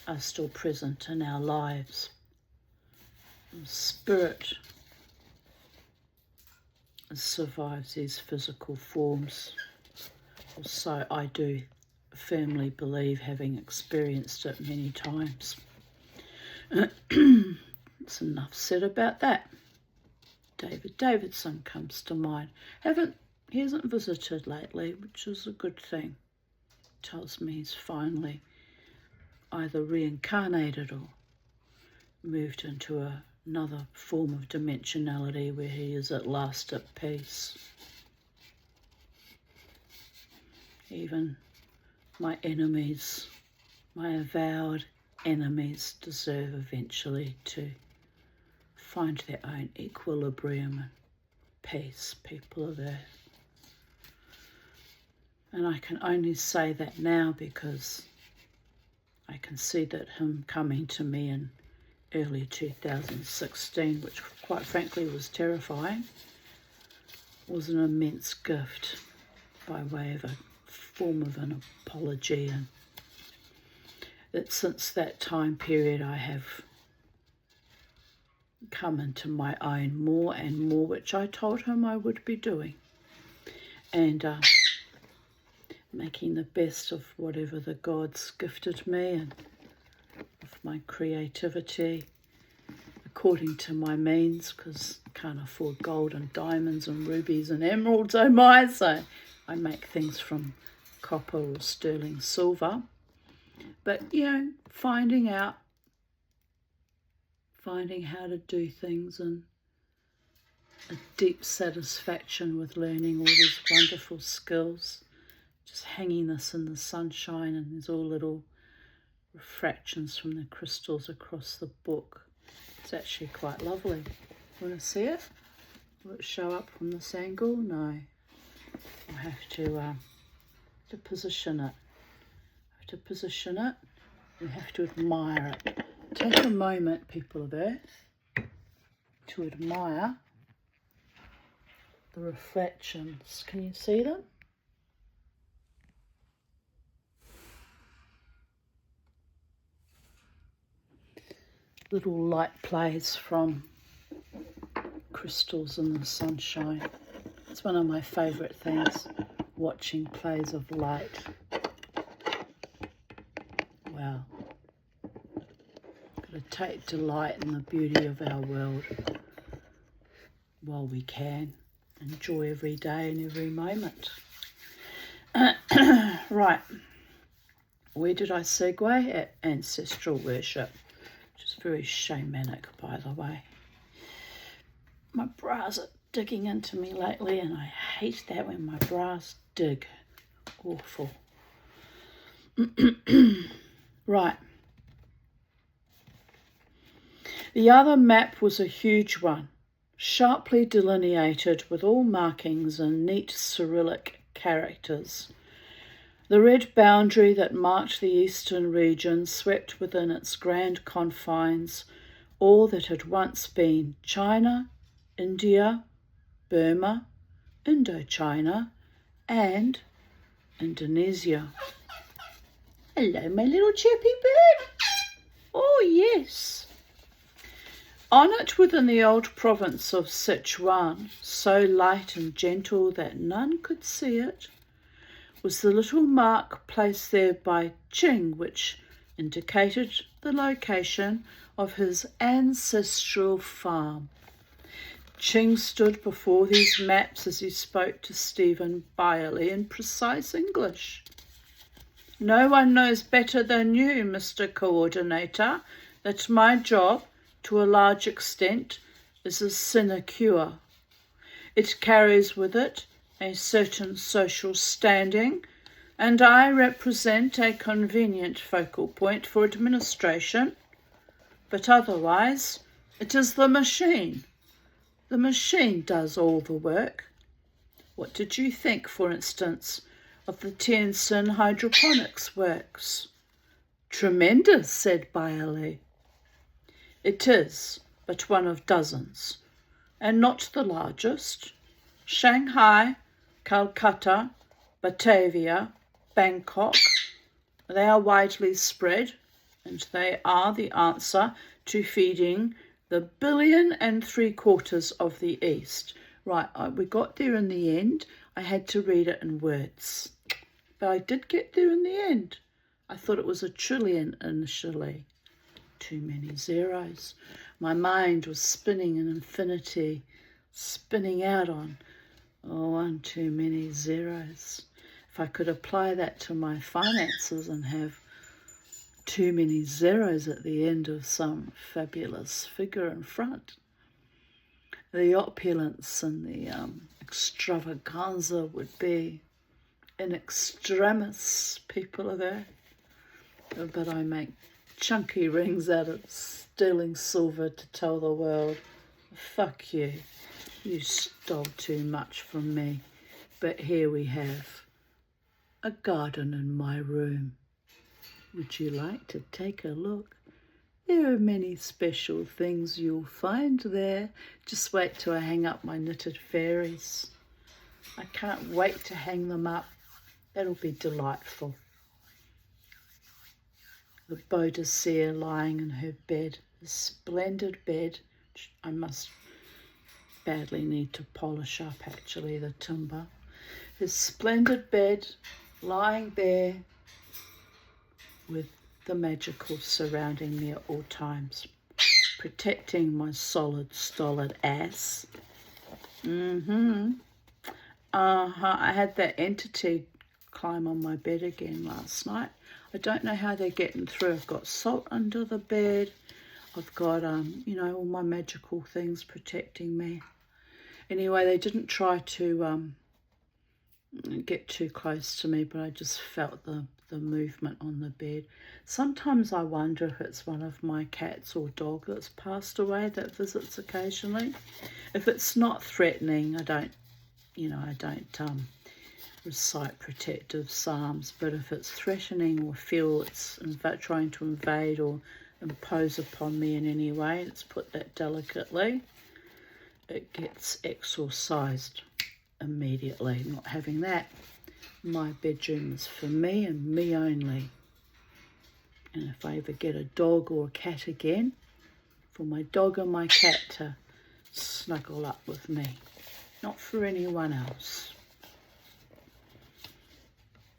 are still present in our lives. Spirit survives these physical forms. So I do firmly believe, having experienced it many times. It's enough said about that. David Davidson comes to mind. He hasn't visited lately, which is a good thing. Tells me he's finally either reincarnated or moved into another form of dimensionality where he is at last at peace. Even my enemies, my avowed enemies, deserve eventually to find their own equilibrium and peace, people of Earth. And I can only say that now because I can see that him coming to me in early 2016, which quite frankly was terrifying, was an immense gift by way of a form of an apology, and that since that time period I have come into my own more and more, which I told him I would be doing, and making the best of whatever the gods gifted me and of my creativity according to my means, because I can't afford gold and diamonds and rubies and emeralds, oh my, so I make things from copper or sterling silver. But, finding how to do things, and a deep satisfaction with learning all these wonderful skills, just hanging this in the sunshine, and there's all little refractions from the crystals across the book. It's actually quite lovely. Want to see it? Will it show up from this angle? No. I'll have to position it. You have to admire it. Take a moment, people of Earth, to admire the reflections. Can you see them? Little light plays from crystals in the sunshine. It's one of my favourite things, watching plays of light. Wow. Got to take delight in the beauty of our world while we can. Enjoy every day and every moment. Right. Where did I segue? At ancestral worship, which is very shamanic, by the way. My bras are digging into me lately, and I hate that when my bras dig. Awful. Right. The other map was a huge one, sharply delineated with all markings in neat Cyrillic characters. The red boundary that marked the eastern region swept within its grand confines all that had once been China, India, Burma, Indochina, and Indonesia. Hello, my little chirpy bird. Oh, yes. On it within the old province of Sichuan, so light and gentle that none could see it, was the little mark placed there by Ching, which indicated the location of his ancestral farm. Ching stood before these maps as he spoke to Stephen Byerley in precise English. No one knows better than you, Mr. Coordinator, that my job, to a large extent, is a sinecure. It carries with it a certain social standing, and I represent a convenient focal point for administration, but otherwise it is the machine. The machine does all the work. What did you think, for instance, of the Tianjin hydroponics works? Tremendous, said Byerley. It is but one of dozens, and not the largest. Shanghai, Calcutta, Batavia, Bangkok, they are widely spread, and they are the answer to feeding the 1.75 billion of the East. Right, we got there in the end. I had to read it in words, but I did get there in the end. I thought it was 1 trillion initially. Too many zeros. My mind was spinning in infinity, spinning out on, one too many zeros. If I could apply that to my finances and have too many zeros at the end of some fabulous figure in front, the opulence and the extravaganza would be in extremis, people of Earth. But I make chunky rings out of sterling silver to tell the world, fuck you, you stole too much from me. But here we have a garden in my room. Would you like to take a look? There are many special things you'll find there. Just wait till I hang up my knitted fairies. I can't wait to hang them up. That'll be delightful. The Bodicea lying in her bed, a splendid bed. I must badly need to polish up actually the timber. His splendid bed lying there with the magical surrounding me at all times, protecting my solid, stolid ass. I had that entity climb on my bed again last night. I don't know how they're getting through. I've got salt under the bed. I've got, all my magical things protecting me. Anyway, they didn't try to get too close to me, but I just felt the movement on the bed. Sometimes I wonder if it's one of my cats or dog that's passed away that visits occasionally. If it's not threatening, I don't recite protective psalms, but if it's threatening or feel it's trying to invade or impose upon me in any way, let's put that delicately, it gets exorcised immediately. Not having that. My bedroom is for me and me only. And if I ever get a dog or a cat again, for my dog and my cat to snuggle up with me, not for anyone else.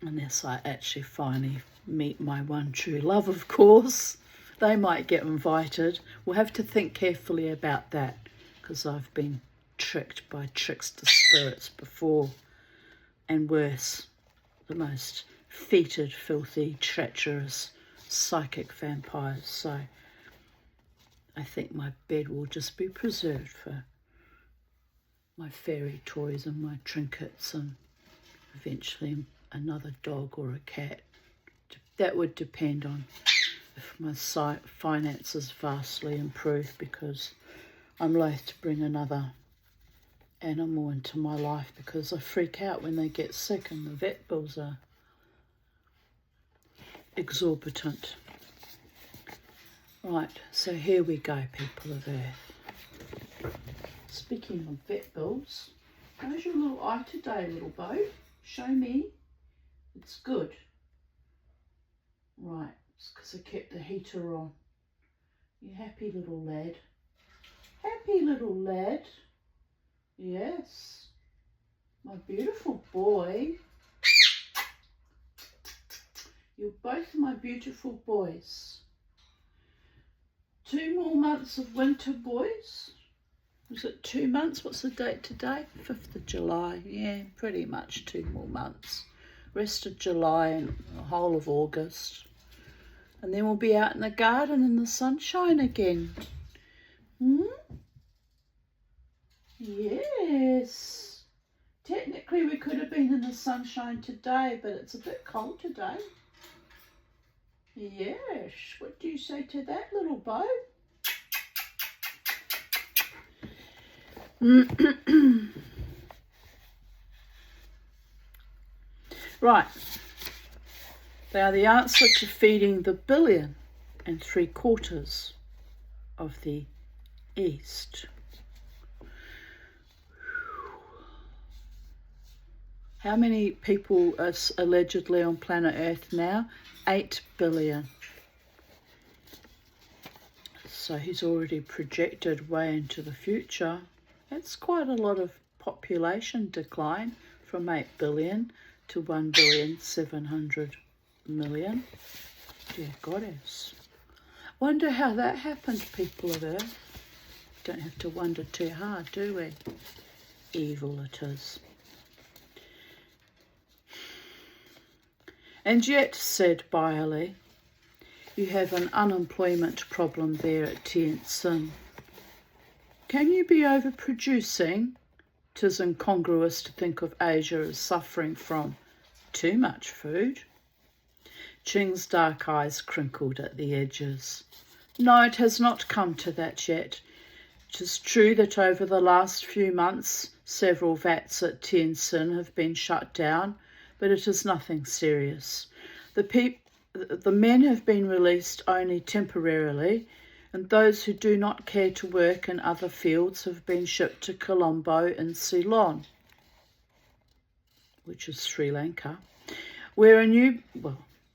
unless I actually finally meet my one true love, of course. They might get invited. We'll have to think carefully about that, because I've been tricked by trickster spirits before, and worse, the most fetid, filthy, treacherous psychic vampires. So I think my bed will just be preserved for my fairy toys and my trinkets, and eventually another dog or a cat. That would depend on if my finances vastly improve, because I'm loath to bring another animal into my life, because I freak out when they get sick and the vet bills are exorbitant. Right, so here we go, people of Earth. Speaking of vet bills, how's your little eye today, little boat? Show me. It's good. Right, it's because I kept the heater on. You happy little lad? Happy little lad? Yes. My beautiful boy. You're both my beautiful boys. 2 more months of winter, boys. Was it 2 months? What's the date today? 5th of July. Yeah, pretty much 2 more months. Rest of July and the whole of August. And then we'll be out in the garden in the sunshine again. Yes. Technically we could have been in the sunshine today, but it's a bit cold today. Yes. What do you say to that, little boy? Right. They are the answer to feeding the 1.75 billion of the East. How many people are allegedly on planet Earth now? 8 billion. So he's already projected way into the future. That's quite a lot of population decline from 8 billion to 1,700,000,000. Dear goddess. Wonder how that happened, people of Earth. Don't have to wonder too hard, do we? Evil it is. And yet, said Byerly, you have an unemployment problem there at Tientsin. Can you be overproducing? 'Tis incongruous to think of Asia as suffering from too much food. Ching's dark eyes crinkled at the edges. No, it has not come to that yet. It is true that over the last few months several vats at Tientsin have been shut down, but it is nothing serious. The men have been released only temporarily, and those who do not care to work in other fields have been shipped to Colombo and Ceylon, which is Sri Lanka, where it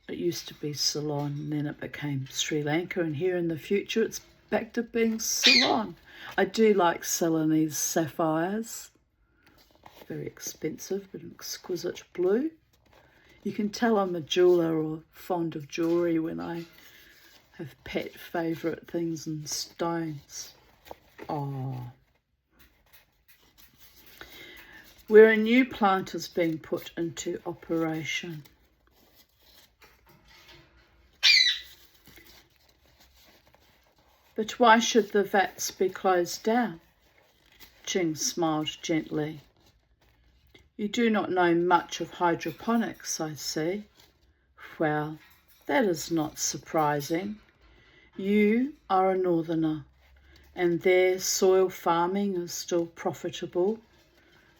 used to be Ceylon, and then it became Sri Lanka, and here in the future it's back to being Ceylon. I do like Ceylonese sapphires. Very expensive, but exquisite blue. You can tell I'm a jeweller or fond of jewellery when I have pet favourite things and stones. Oh. Where a new plant is being put into operation. But why should the vats be closed down? Ching smiled gently. You do not know much of hydroponics, I see. Well, that is not surprising. You are a northerner, and there soil farming is still profitable.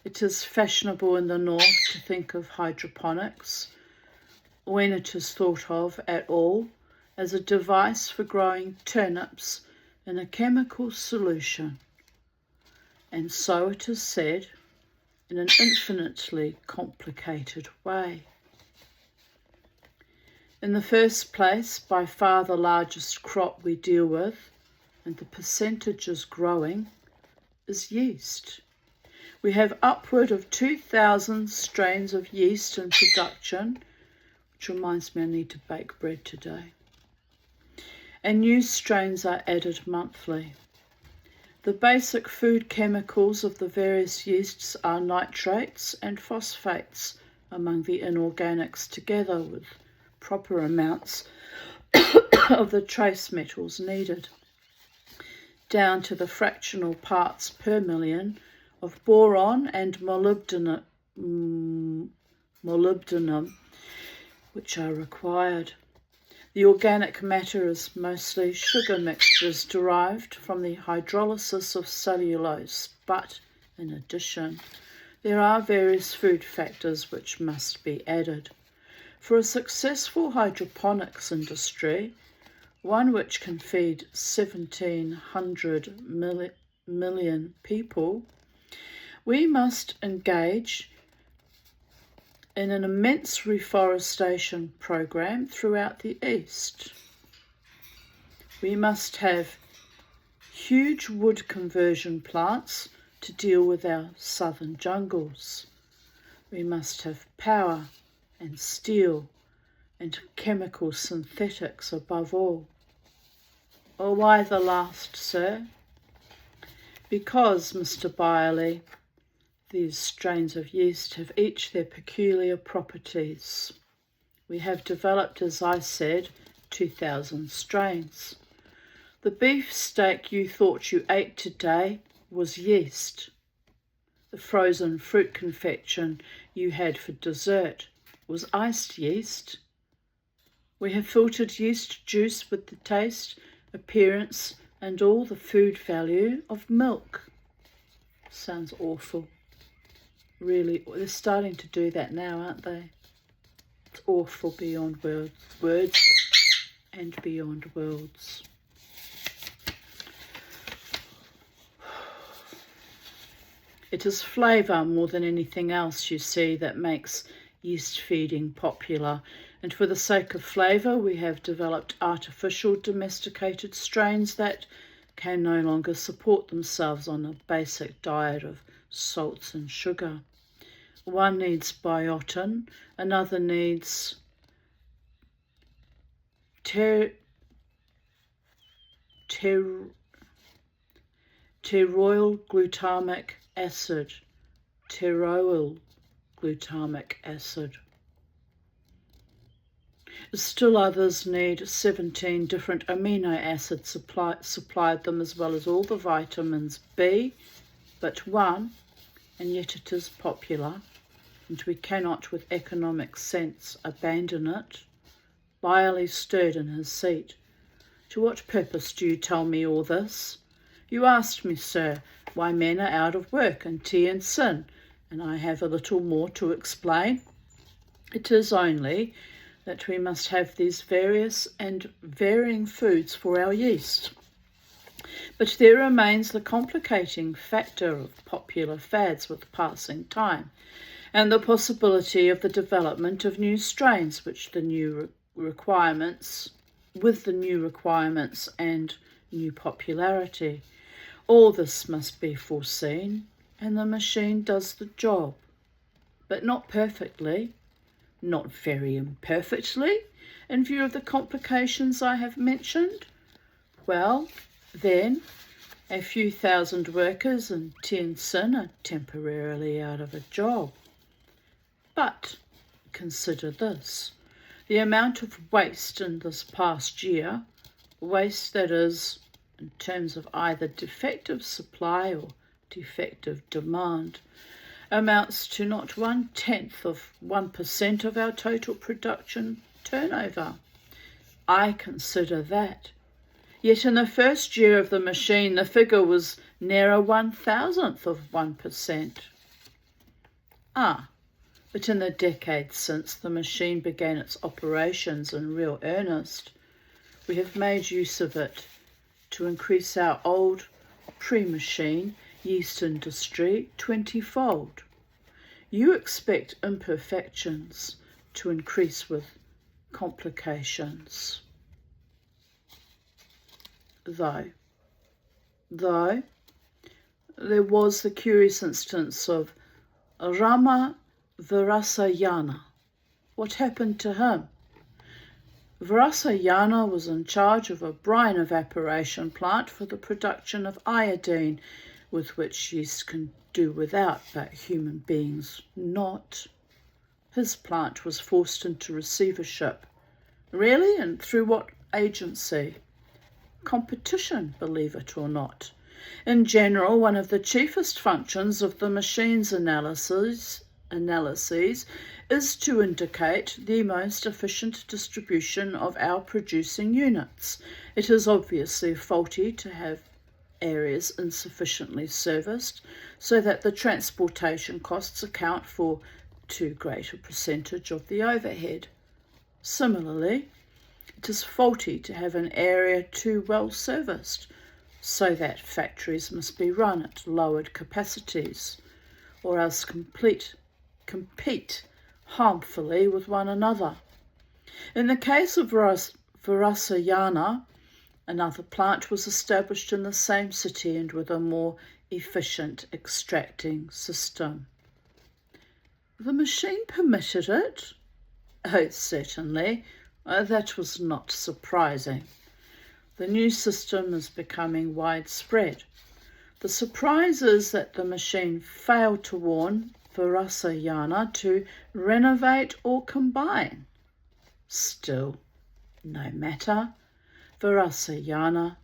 It is fashionable in the north to think of hydroponics, when it is thought of at all, as a device for growing turnips in a chemical solution. And so it is said, in an infinitely complicated way. In the first place, by far the largest crop we deal with, and the percentage is growing, is yeast. We have upward of 2,000 strains of yeast in production, which reminds me I need to bake bread today. And new strains are added monthly. The basic food chemicals of the various yeasts are nitrates and phosphates among the inorganics, together with proper amounts of the trace metals needed, down to the fractional parts per million of boron and molybdenum, which are required. The organic matter is mostly sugar mixtures derived from the hydrolysis of cellulose, but in addition, there are various food factors which must be added. For a successful hydroponics industry, one which can feed 1,700 million people, we must engage in an immense reforestation program throughout the East. We must have huge wood conversion plants to deal with our southern jungles. We must have power and steel and chemical synthetics above all. Oh, why the last, sir? Because, Mr. Byerley, these strains of yeast have each their peculiar properties. We have developed, as I said, 2,000 strains. The beefsteak you thought you ate today was yeast. The frozen fruit confection you had for dessert was iced yeast. We have filtered yeast juice with the taste, appearance, and all the food value of milk. Sounds awful. Really, they're starting to do that now, aren't they? It's awful beyond words and beyond worlds. It is flavour more than anything else, you see, that makes yeast feeding popular. And for the sake of flavour, we have developed artificial domesticated strains that can no longer support themselves on a basic diet of salts and sugar. One needs biotin, another needs teroyl glutamic acid. Still others need 17 different amino acids supplied them, as well as all the vitamins B, but one, and yet it is popular, and we cannot with economic sense abandon it. Byerley stirred in his seat. To what purpose do you tell me all this? You asked me, sir, why men are out of work and tea and sin, and I have a little more to explain. It is only that we must have these various and varying foods for our yeast. But there remains the complicating factor of popular fads with passing time, and the possibility of the development of new strains with the new requirements and new popularity. All this must be foreseen, and the machine does the job, but not perfectly, not very imperfectly, in view of the complications I have mentioned. Well, then, a few thousand workers in Tientsin are temporarily out of a job. But consider this. The amount of waste in this past year, waste that is, in terms of either defective supply or defective demand, amounts to not 1/10% of our total production turnover. I consider that. Yet in the first year of the machine, the figure was nearer 1/1000%. But in the decades since the machine began its operations in real earnest, we have made use of it to increase our old pre-machine yeast industry 20-fold. You expect imperfections to increase with complications. Though there was the curious instance of Rama Virasayana, What happened to him? Vrasayana was in charge of a brine evaporation plant for the production of iodine, with which yeast can do without, but human beings not. His plant was forced into receivership. Really? And through what agency? Competition, believe it or not. In general, one of the chiefest functions of the machine's analyses is to indicate the most efficient distribution of our producing units. It is obviously faulty to have areas insufficiently serviced so that the transportation costs account for too great a percentage of the overhead. Similarly, it is faulty to have an area too well serviced so that factories must be run at lowered capacities or else compete harmfully with one another. In the case of Vrasayana, another plant was established in the same city and with a more efficient extracting system. The machine permitted it? Oh, certainly. That was not surprising. The new system is becoming widespread. The surprise is that the machine failed to warn Vrasayana to renovate or combine. Still, no matter. Vrasayana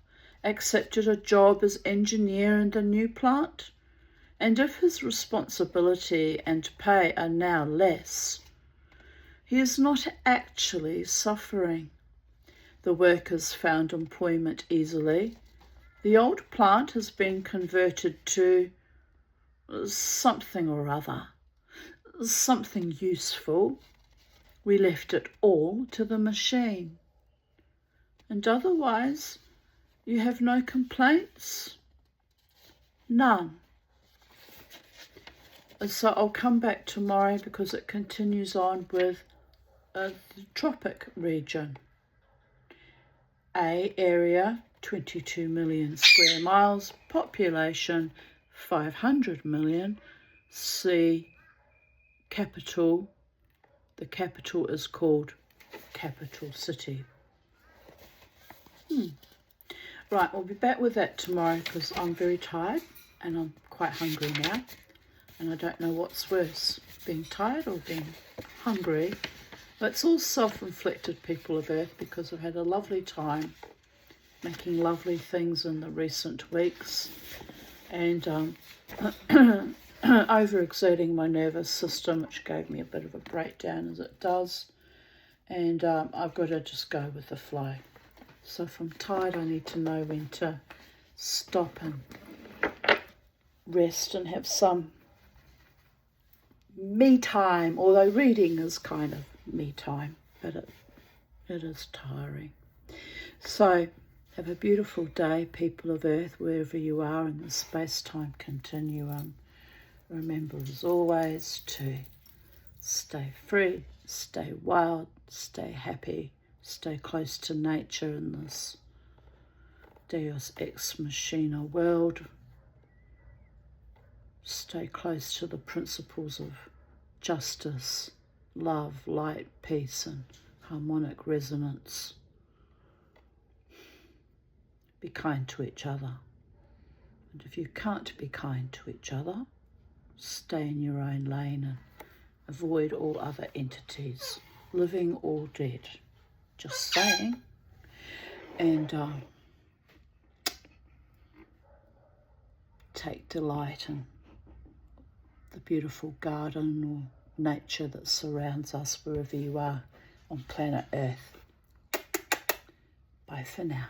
accepted a job as engineer in the new plant, and if his responsibility and pay are now less, he is not actually suffering. The workers found employment easily. The old plant has been converted to something or other, something useful. We left it all to the machine. And otherwise, you have no complaints? None. So I'll come back tomorrow because it continues on with the tropic region. A, area 22 million square miles, population 500 million. C, capital. The capital is called Capital City. Right, we'll be back with that tomorrow because I'm very tired and I'm quite hungry now. And I don't know what's worse, being tired or being hungry. But it's all self-inflicted, people of Earth, because I've had a lovely time making lovely things in the recent weeks and overexerting my nervous system, which gave me a bit of a breakdown, as it does. And I've got to just go with the flow. So if I'm tired, I need to know when to stop and rest and have some me time, although reading is kind of me time, but it is tiring. So have a beautiful day, people of Earth, wherever you are in the space-time continuum. Remember, as always, to stay free, stay wild, stay happy, stay close to nature in this Deus Ex Machina world. Stay close to the principles of justice, love, light, peace, and harmonic resonance. Be kind to each other. And if you can't be kind to each other, stay in your own lane and avoid all other entities, living or dead. Just saying. And take delight in the beautiful garden or nature that surrounds us wherever you are on planet Earth. Bye for now.